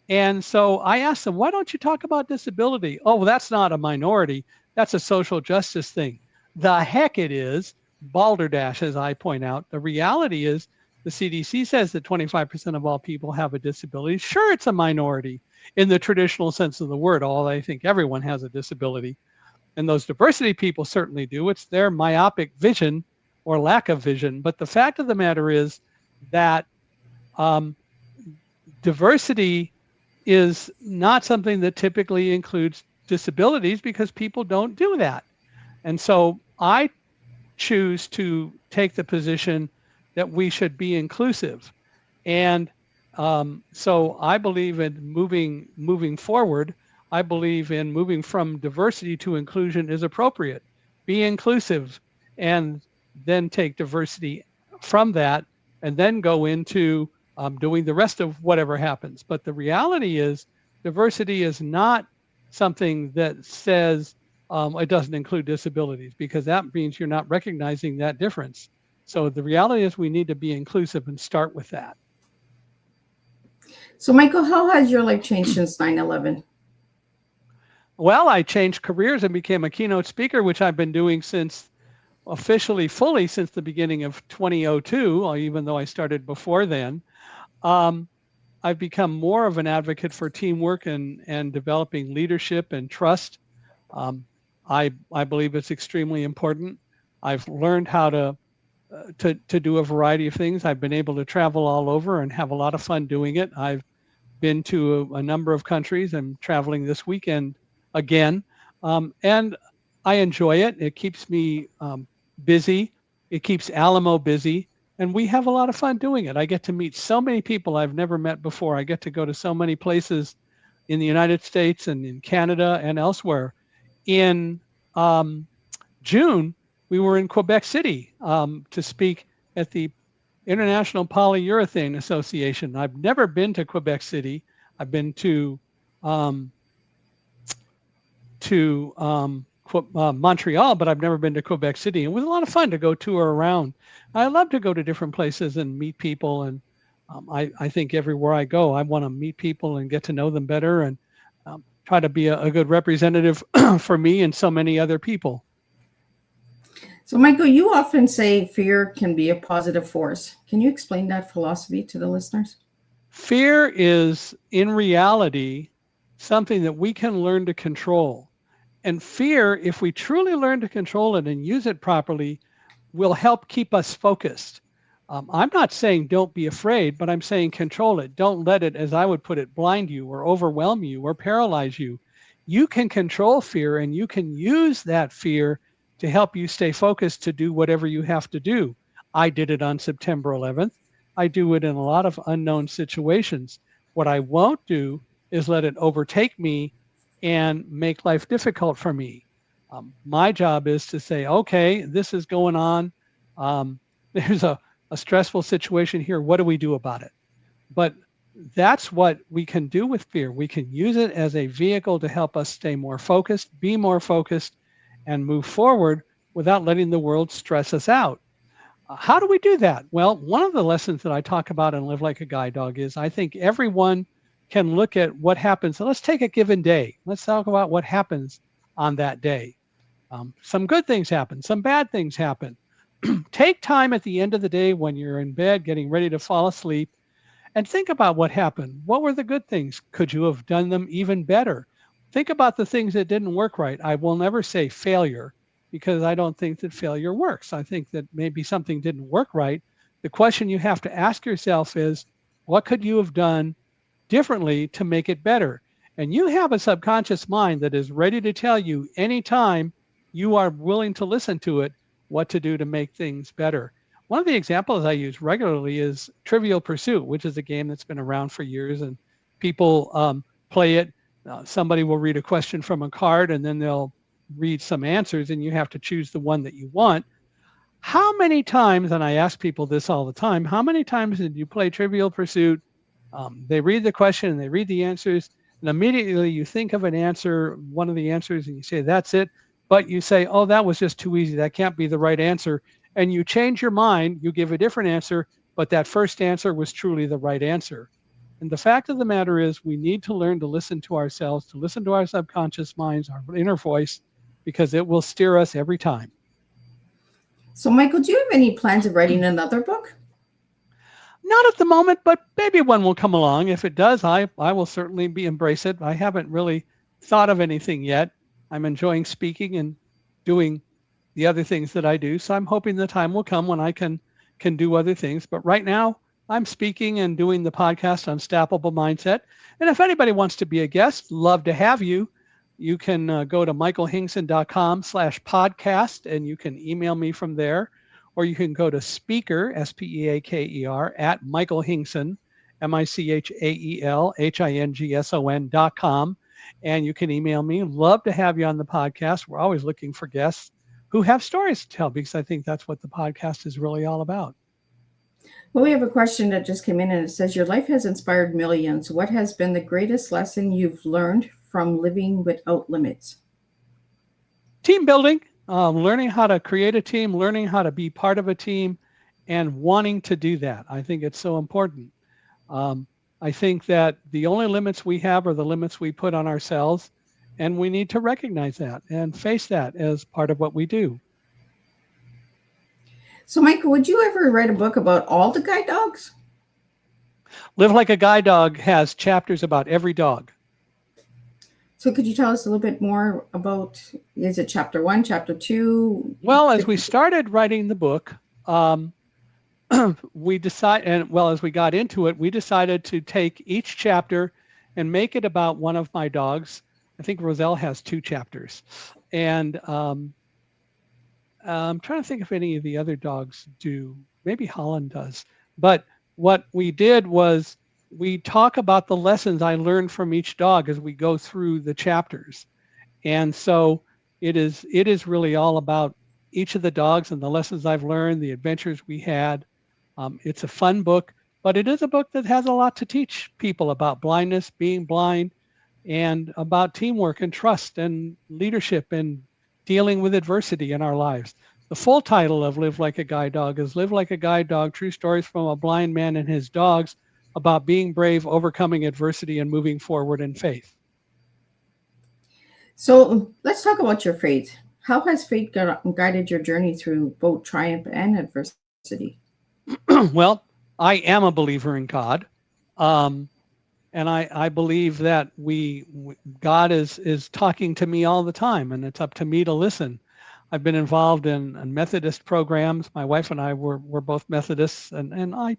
And so I asked them, why don't you talk about disability? Oh, well, that's not a minority. That's a social justice thing. The heck it is. Balderdash, as I point out. The reality is the CDC says that 25% of all people have a disability. Sure, it's a minority in the traditional sense of the word, although I think everyone has a disability. And those diversity people certainly do. It's their myopic vision or lack of vision. But the fact of the matter is that diversity is not something that typically includes disabilities because people don't do that. And so I choose to take the position that we should be inclusive. And so I believe in moving forward. I believe in moving from diversity to inclusion is appropriate. Be inclusive and then take diversity from that and then go into doing the rest of whatever happens. But the reality is diversity is not something that says it doesn't include disabilities, because that means you're not recognizing that difference. So the reality is we need to be inclusive and start with that. So, Michael, how has your life changed since 9/11? Well, I changed careers and became a keynote speaker, which I've been doing since officially fully since the beginning of 2002, even though I started before then. I've become more of an advocate for teamwork and developing leadership and trust. I believe it's extremely important. I've learned how to do a variety of things. I've been able to travel all over and have a lot of fun doing it. I've been to a number of countries. I'm traveling this weekend again, and I enjoy it. It keeps me busy. It keeps Alamo busy, and we have a lot of fun doing it. I get to meet so many people I've never met before. I get to go to so many places in the United States and in Canada and elsewhere. In June, we were in Quebec City to speak at the International Polyurethane Association. I've never been to Quebec City. I've been to Montreal, but I've never been to Quebec City. It was a lot of fun to go tour around. I love to go to different places and meet people. And I think everywhere I go, I want to meet people and get to know them better and try to be a good representative for me and so many other people. So, Michael, you often say fear can be a positive force. Can you explain that philosophy to the listeners? Fear is, in reality, something that we can learn to control. And fear, if we truly learn to control it and use it properly, will help keep us focused. I'm not saying don't be afraid, but I'm saying control it. Don't let it, as I would put it, blind you or overwhelm you or paralyze you. You can control fear, and you can use that fear to help you stay focused to do whatever you have to do. I did it on September 11th. I do it in a lot of unknown situations. What I won't do is let it overtake me and make life difficult for me. My job is to say, okay, this is going on. There's a stressful situation here. What do we do about it? But that's what we can do with fear. We can use it as a vehicle to help us stay more focused, be more focused, and move forward without letting the world stress us out. How do we do that? Well, one of the lessons that I talk about in Live Like a Guide Dog is I think everyone can look at what happens. So let's take a given day. Let's talk about what happens on that day. Some good things happen, some bad things happen. Take time at the end of the day when you're in bed getting ready to fall asleep and think about what happened. What were the good things? Could you have done them even better? Think about the things that didn't work right. I will never say failure, because I don't think that failure works. I think that maybe something didn't work right. The question you have to ask yourself is, what could you have done differently to make it better? And you have a subconscious mind that is ready to tell you anytime you are willing to listen to it what to do to make things better. One of the examples I use regularly is Trivial Pursuit, which is a game that's been around for years, and people play it. Somebody will read a question from a card, and then they'll read some answers, and you have to choose the one that you want. How many times, and I ask people this all the time, how many times did you play Trivial Pursuit? They read the question and they read the answers, and immediately you think of an answer, one of the answers, and you say, that's it. But you say, oh, that was just too easy. That can't be the right answer. And you change your mind, you give a different answer, but that first answer was truly the right answer. And the fact of the matter is, we need to learn to listen to ourselves, to listen to our subconscious minds, our inner voice, because it will steer us every time. So, Michael, do you have any plans of writing another book? Not at the moment, but maybe one will come along. If it does, I will certainly embrace it. I haven't really thought of anything yet. I'm enjoying speaking and doing the other things that I do. So I'm hoping the time will come when I can do other things. But right now, I'm speaking and doing the podcast on Stappable Mindset. And if anybody wants to be a guest, love to have you. You can go to michaelhingson.com/podcast, and you can email me from there. Or you can go to speaker, SPEAKER, at Michael Hingson, MICHAELHINGSON.com. And you can email me. Love to have you on the podcast. We're always looking for guests who have stories to tell, because I think that's what the podcast is really all about. Well, we have a question that just came in, and it says, your life has inspired millions. What has been the greatest lesson you've learned from living without limits? Team building, learning how to create a team, learning how to be part of a team, and wanting to do that. I think it's so important. I think that the only limits we have are the limits we put on ourselves, and we need to recognize that and face that as part of what we do. So, Michael, would you ever write a book about all the guide dogs? Live Like a Guide Dog has chapters about every dog. So could you tell us a little bit more about, is it chapter 1, chapter 2? Well, as we started writing the book, we decided, and well, as we got into it, we decided to take each chapter and make it about one of my dogs. I think Roselle has 2 chapters. And I'm trying to think if any of the other dogs do. Maybe Holland does. But what we did was we talk about the lessons I learned from each dog as we go through the chapters. And so it is really all about each of the dogs and the lessons I've learned, the adventures we had. It's a fun book, but it is a book that has a lot to teach people about blindness, being blind, and about teamwork and trust and leadership and dealing with adversity in our lives. The full title of Live Like a Guide Dog is Live Like a Guide Dog, True Stories from a Blind Man and His Dogs, about being brave, overcoming adversity, and moving forward in faith. So let's talk about your faith. How has faith guided your journey through both triumph and adversity? Well, I am a believer in God. And I believe that God is talking to me all the time, and it's up to me to listen. I've been involved in Methodist programs. My wife and I were both Methodists, and I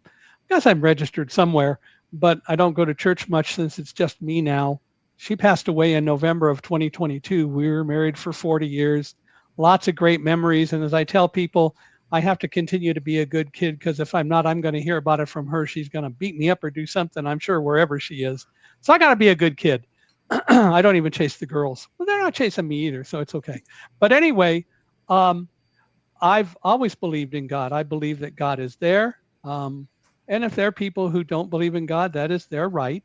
guess I'm registered somewhere, but I don't go to church much since it's just me now. She passed away in November of 2022. We were married for 40 years, lots of great memories. And as I tell people, I have to continue to be a good kid, because if I'm not, I'm going to hear about it from her. She's going to beat me up or do something, I'm sure, wherever she is. So I got to be a good kid. I don't even chase the girls. Well, they're not chasing me either, so it's okay. But anyway, I've always believed in God. I believe that God is there. And if there are people who don't believe in God, that is their right.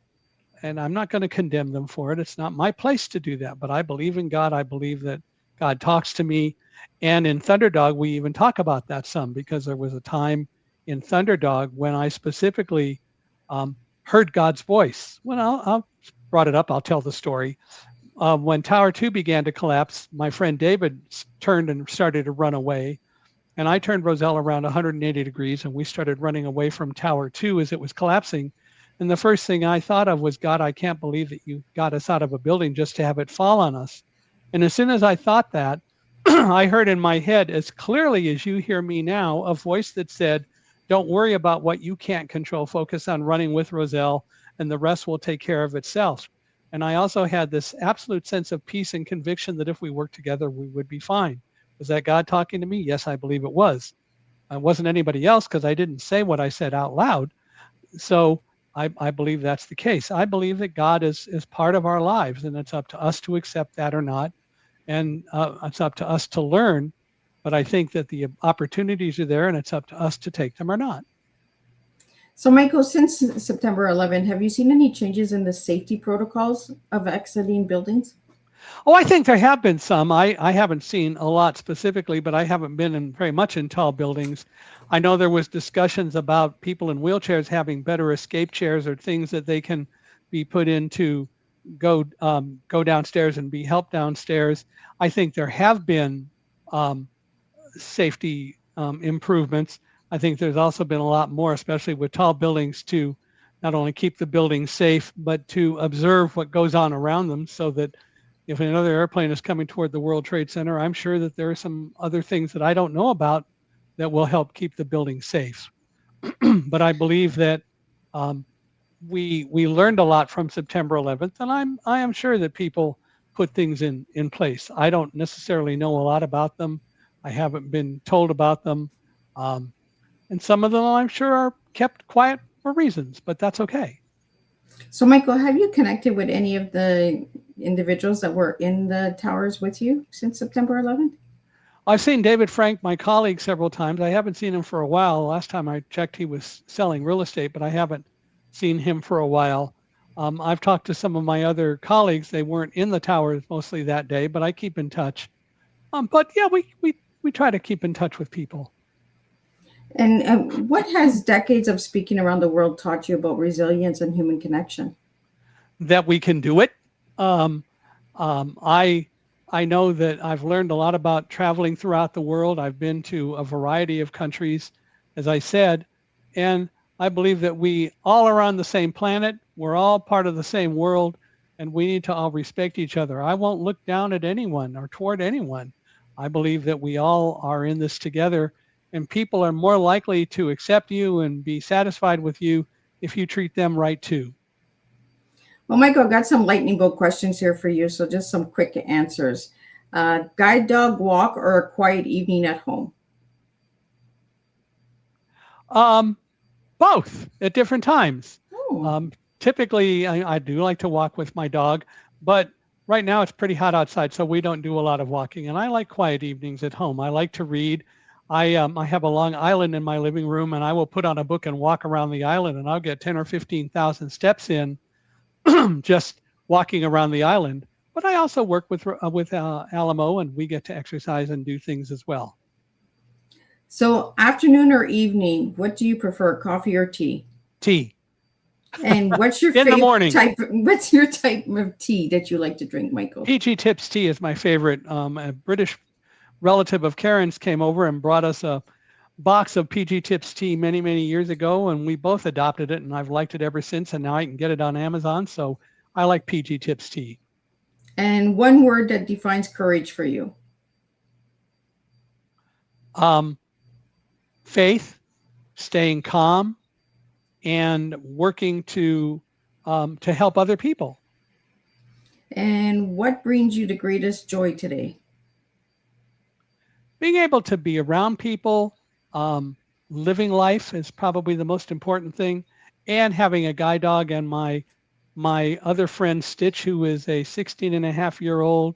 And I'm not going to condemn them for it. It's not my place to do that. But I believe in God. I believe that God talks to me. And in Thunderdog, we even talk about that some, because there was a time in Thunderdog when I specifically heard God's voice. When I'll brought it up, I'll tell the story. When Tower 2 began to collapse, my friend David turned and started to run away. And I turned Roselle around 180 degrees, and we started running away from Tower 2 as it was collapsing. And the first thing I thought of was, God, I can't believe that you got us out of a building just to have it fall on us. And as soon as I thought that, I heard in my head, as clearly as you hear me now, a voice that said, don't worry about what you can't control. Focus on running with Roselle, and the rest will take care of itself. And I also had this absolute sense of peace and conviction that if we worked together, we would be fine. Was that God talking to me? Yes, I believe it was. It wasn't anybody else because I didn't say what I said out loud. So I believe that's the case. I believe that God is part of our lives, and it's up to us to accept that or not. And it's up to us to learn. But I think that the opportunities are there, and it's up to us to take them or not. So, Michael, since September 11, have you seen any changes in the safety protocols of exiting buildings? Oh, I think there have been some. I haven't seen a lot specifically, but I haven't been in very much in tall buildings. I know there was discussions about people in wheelchairs having better escape chairs or things that they can be put in to go downstairs and be helped downstairs. I think there have been um, safety improvements. I think there's also been a lot more, especially with tall buildings, to not only keep the building safe, but to observe what goes on around them so that if another airplane is coming toward the World Trade Center, I'm sure that there are some other things that I don't know about that will help keep the building safe. But I believe that um, we learned a lot from September 11th, and I am sure that people put things in place. I don't necessarily know a lot about them. I haven't been told about them, um, and some of them I'm sure are kept quiet for reasons, but that's okay. So, Michael, have you connected with any of the individuals that were in the towers with you since September 11th? I've seen David Frank, my colleague, several times. I haven't seen him for a while. Last time I checked, he was selling real estate, but I haven't seen him for a while. I've talked to some of my other colleagues. They weren't in the towers mostly that day, but I keep in touch. But yeah, we try to keep in touch with people. And what has decades of speaking around the world taught you about resilience and human connection? That we can do it. Um, I know that I've learned a lot about traveling throughout the world. I've been to a variety of countries, as I said, and I believe that we all are on the same planet. We're all part of the same world, and we need to all respect each other. I won't look down at anyone or toward anyone. I believe that we all are in this together, and people are more likely to accept you and be satisfied with you if you treat them right too. Well, Michael, I've got some lightning bolt questions here for you. So just some quick answers. Guide dog walk or a quiet evening at home? Both at different times. Oh, Typically, I do like to walk with my dog, but right now it's pretty hot outside, so we don't do a lot of walking. And I like quiet evenings at home. I like to read. I have a long island in my living room, and I will put on a book and walk around the island, and I'll get 10 or 15,000 steps in just walking around the island. But I also work with Alamo, and we get to exercise and do things as well. so afternoon or evening, what do you prefer, coffee or tea? Tea And what's your in the favorite morning. what's your type of tea that you like to drink, Michael? PG Tips tea is my favorite. A British relative of Karen's came over and brought us a box of PG Tips tea many, many years ago, and we both adopted it, and I've liked it ever since. And now I can get it on Amazon, so I like PG Tips tea. And one word that defines courage for you? Faith, staying calm, and working to help other people. And what brings you the greatest joy today? Being able to be around people, living life is probably the most important thing, and having a guide dog and my other friend Stitch, who is a 16-and-a-half-year-old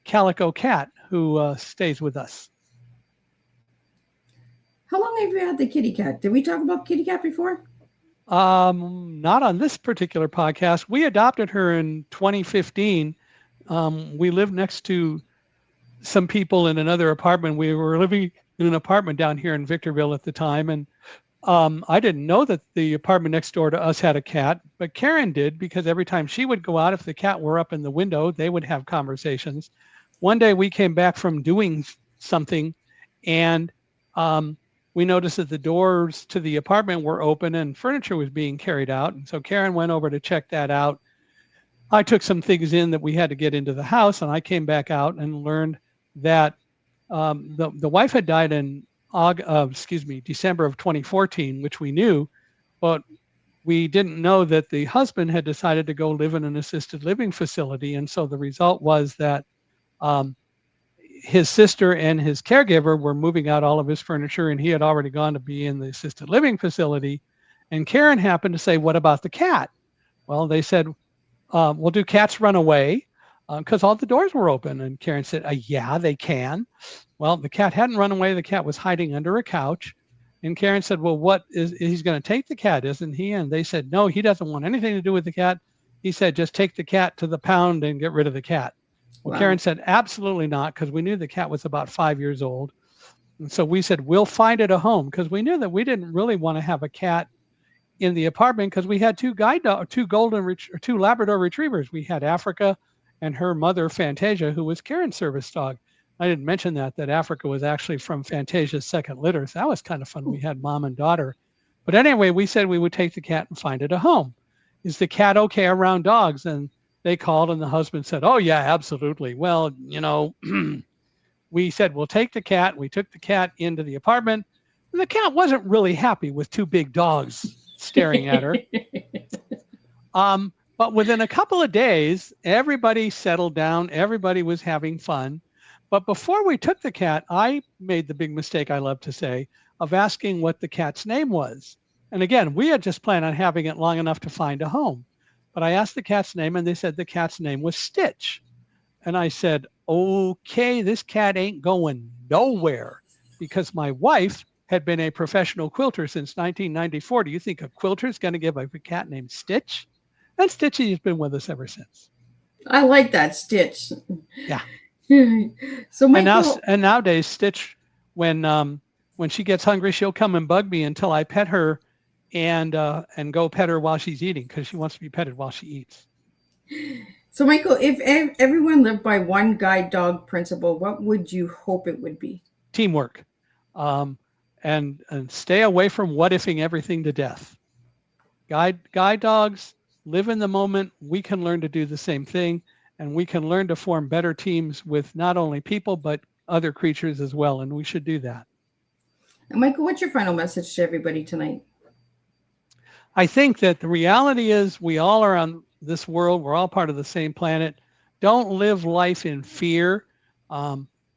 calico cat who stays with us. How long have you had the kitty cat? Did we talk about kitty cat before? Not on this particular podcast. We adopted her in 2015. We lived next to some people in another apartment. We were living in an apartment down here in Victorville at the time, and I didn't know that the apartment next door to us had a cat, but Karen did, because every time she would go out, if the cat were up in the window, they would have conversations. One day we came back from doing something, and we noticed that the doors to the apartment were open and furniture was being carried out. And so Karen went over to check that out. I took some things in that we had to get into the house, and I came back out and learned that the wife had died in December of 2014, which we knew, but we didn't know that the husband had decided to go live in an assisted living facility. And so the result was that um, his sister and his caregiver were moving out all of his furniture, and he had already gone to be in the assisted living facility. And Karen happened to say, "What about the cat?" Well, they said, "Well, do cats run away?" Because all the doors were open. And Karen said, "Yeah, they can." Well, the cat hadn't run away. The cat was hiding under a couch. And Karen said, "Well, what is he's going to take the cat, isn't he?" And they said, "No, he doesn't want anything to do with the cat." He said, "Just take the cat to the pound and get rid of the cat." Well, Karen Wow. said, "Absolutely not," because we knew the cat was about 5 years old. And so we said, "We'll find it a home," because we knew that we didn't really want to have a cat in the apartment because we had two Labrador retrievers. We had Africa and her mother Fantasia, who was Karen's service dog. I didn't mention that Africa was actually from Fantasia's second litter. So that was kind of fun. We had mom and daughter. But anyway, we said we would take the cat and find it a home. Is the cat okay around dogs? And they called and the husband said, "Oh yeah, absolutely." Well, we said, "We'll take the cat." We took the cat into the apartment. And the cat wasn't really happy with two big dogs staring at her. But within a couple of days, everybody settled down. Everybody was having fun. But before we took the cat, I made the big mistake, I love to say, of asking what the cat's name was. And again, we had just planned on having it long enough to find a home. But I asked the cat's name, and they said the cat's name was Stitch. And I said, "Okay, this cat ain't going nowhere," because my wife had been a professional quilter since 1994. Do you think a quilter is going to give a cat named Stitch? And Stitchy has been with us ever since. I like that, Stitch. Yeah. So, And now, Michael, and nowadays, Stitch, when she gets hungry, she'll come and bug me until I pet her, and go pet her while she's eating because she wants to be petted while she eats. if everyone lived by one guide dog principle, what would you hope it would be? Teamwork, um, and stay away from what ifing everything to death. Guide dogs live in the moment. We can learn to do the same thing, and we can learn to form better teams with not only people but other creatures as well. And we should do that. And Michael, what's your final message to everybody tonight? I think that the reality is we all are on this world. We're all part of the same planet. Don't live life in fear.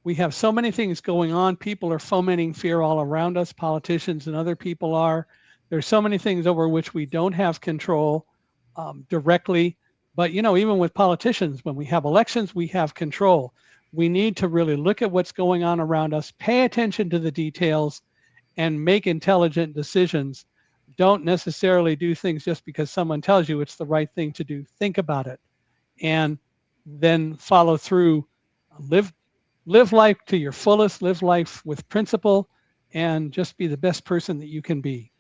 We have so many things going on. People are fomenting fear all around us. Politicians and other people are. There's so many things over which we don't have control directly. But, even with politicians, when we have elections, we have control. We need to really look at what's going on around us, pay attention to the details, and make intelligent decisions. Don't necessarily do things just because someone tells you it's the right thing to do. Think about it and then follow through. Live life to your fullest, live life with principle, and just be the best person that you can be.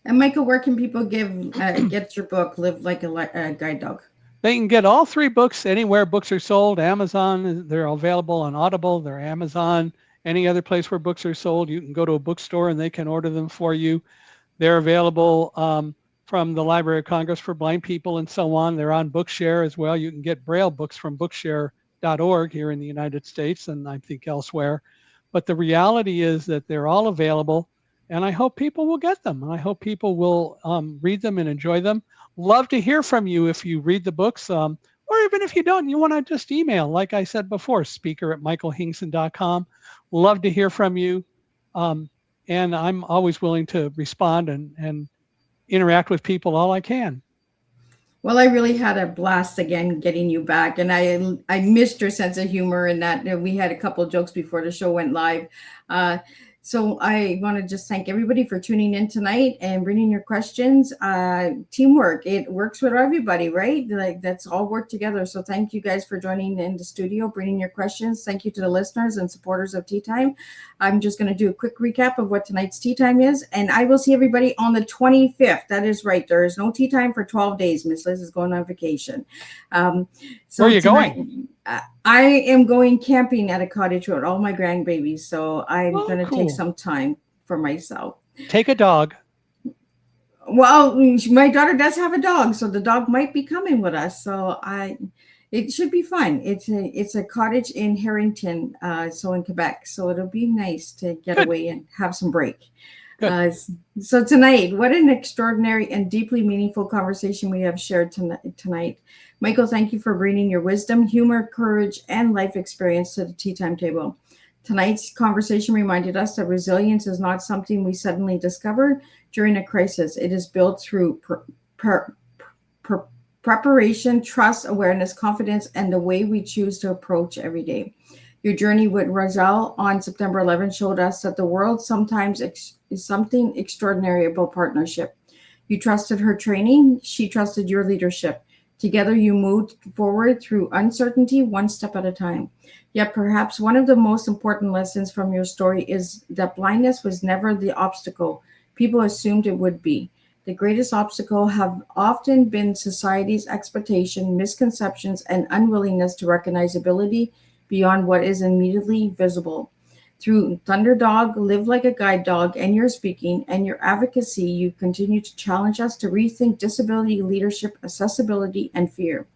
And Michael, where can people get your book, Live Like a Guide Dog? They can get all three books anywhere books are sold. Amazon, they're available on Audible, they're Amazon, any other place where books are sold. You can go to a bookstore and they can order them for you. They're available from the Library of Congress for blind people and so on. They're on Bookshare as well. You can get Braille books from bookshare.org here in the United States and I think elsewhere. But the reality is that they're all available, and I hope people will get them. I hope people will read them and enjoy them. Love to hear from you if you read the books, or even if you don't, you want to just email, like I said before, speaker@michaelhingson.com. Love to hear from you. And I'm always willing to respond and interact with people all I can. Well, I really had a blast again getting you back, and I missed your sense of humor, and that we had a couple of jokes before the show went live. So I want to just thank everybody for tuning in tonight and bringing your questions. Teamwork, it works with everybody, right? Like that's all work together. So thank you guys for joining in the studio, bringing your questions. Thank you to the listeners and supporters of Tea Time. I'm just going to do a quick recap of what tonight's Tea Time is, and I will see everybody on the 25th. That is right. There is no Tea Time for 12 days. Miss Liz is going on vacation. So where are you going? I am going camping at a cottage with all my grandbabies, so I'm going to take some time for myself. Take a dog. Well, my daughter does have a dog, so the dog might be coming with us. So it should be fun. It's a cottage in Harrington, so in Quebec. So it'll be nice to get away and have some break. Good. So tonight, what an extraordinary and deeply meaningful conversation we have shared tonight. Michael, thank you for bringing your wisdom, humor, courage, and life experience to the tea time table. Tonight's conversation reminded us that resilience is not something we suddenly discover during a crisis. It is built through preparation, trust, awareness, confidence, and the way we choose to approach every day. Your journey with Rajal on September 11th showed us that the world sometimes is something extraordinary about partnership. You trusted her training, she trusted your leadership. Together, you moved forward through uncertainty, one step at a time. Yet, perhaps one of the most important lessons from your story is that blindness was never the obstacle people assumed it would be. The greatest obstacle have often been society's expectation, misconceptions, and unwillingness to recognize ability beyond what is immediately visible. Through Thunderdog, Live Like a Guide Dog, and your speaking and your advocacy, you continue to challenge us to rethink disability, leadership, accessibility, and fear.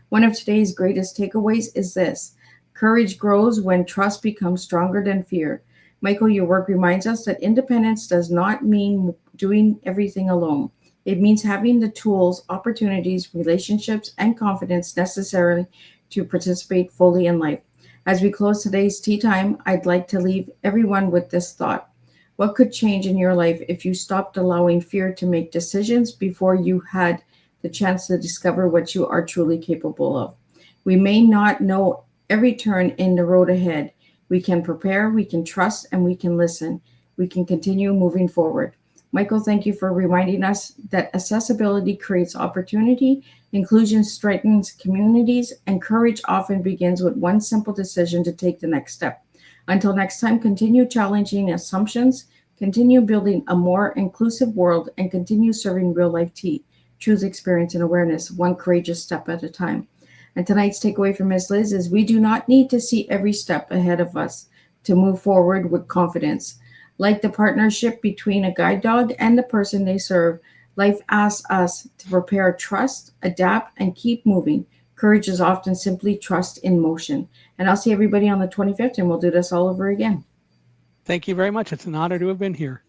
One of today's greatest takeaways is this: courage grows when trust becomes stronger than fear. Michael, your work reminds us that independence does not mean doing everything alone. It means having the tools, opportunities, relationships, and confidence necessary to participate fully in life. As we close today's tea time, I'd like to leave everyone with this thought. What could change in your life if you stopped allowing fear to make decisions before you had the chance to discover what you are truly capable of? We may not know every turn in the road ahead. We can prepare, we can trust, and we can listen. We can continue moving forward. Michael, thank you for reminding us that accessibility creates opportunity, inclusion strengthens communities, and courage often begins with one simple decision to take the next step. Until next time, continue challenging assumptions, continue building a more inclusive world, and continue serving real life tea, truth, experience, and awareness, one courageous step at a time. And tonight's takeaway from Miss Liz is we do not need to see every step ahead of us to move forward with confidence. Like the partnership between a guide dog and the person they serve, life asks us to prepare, trust, adapt, and keep moving. Courage is often simply trust in motion. And I'll see everybody on the 25th, and we'll do this all over again. Thank you very much. It's an honor to have been here.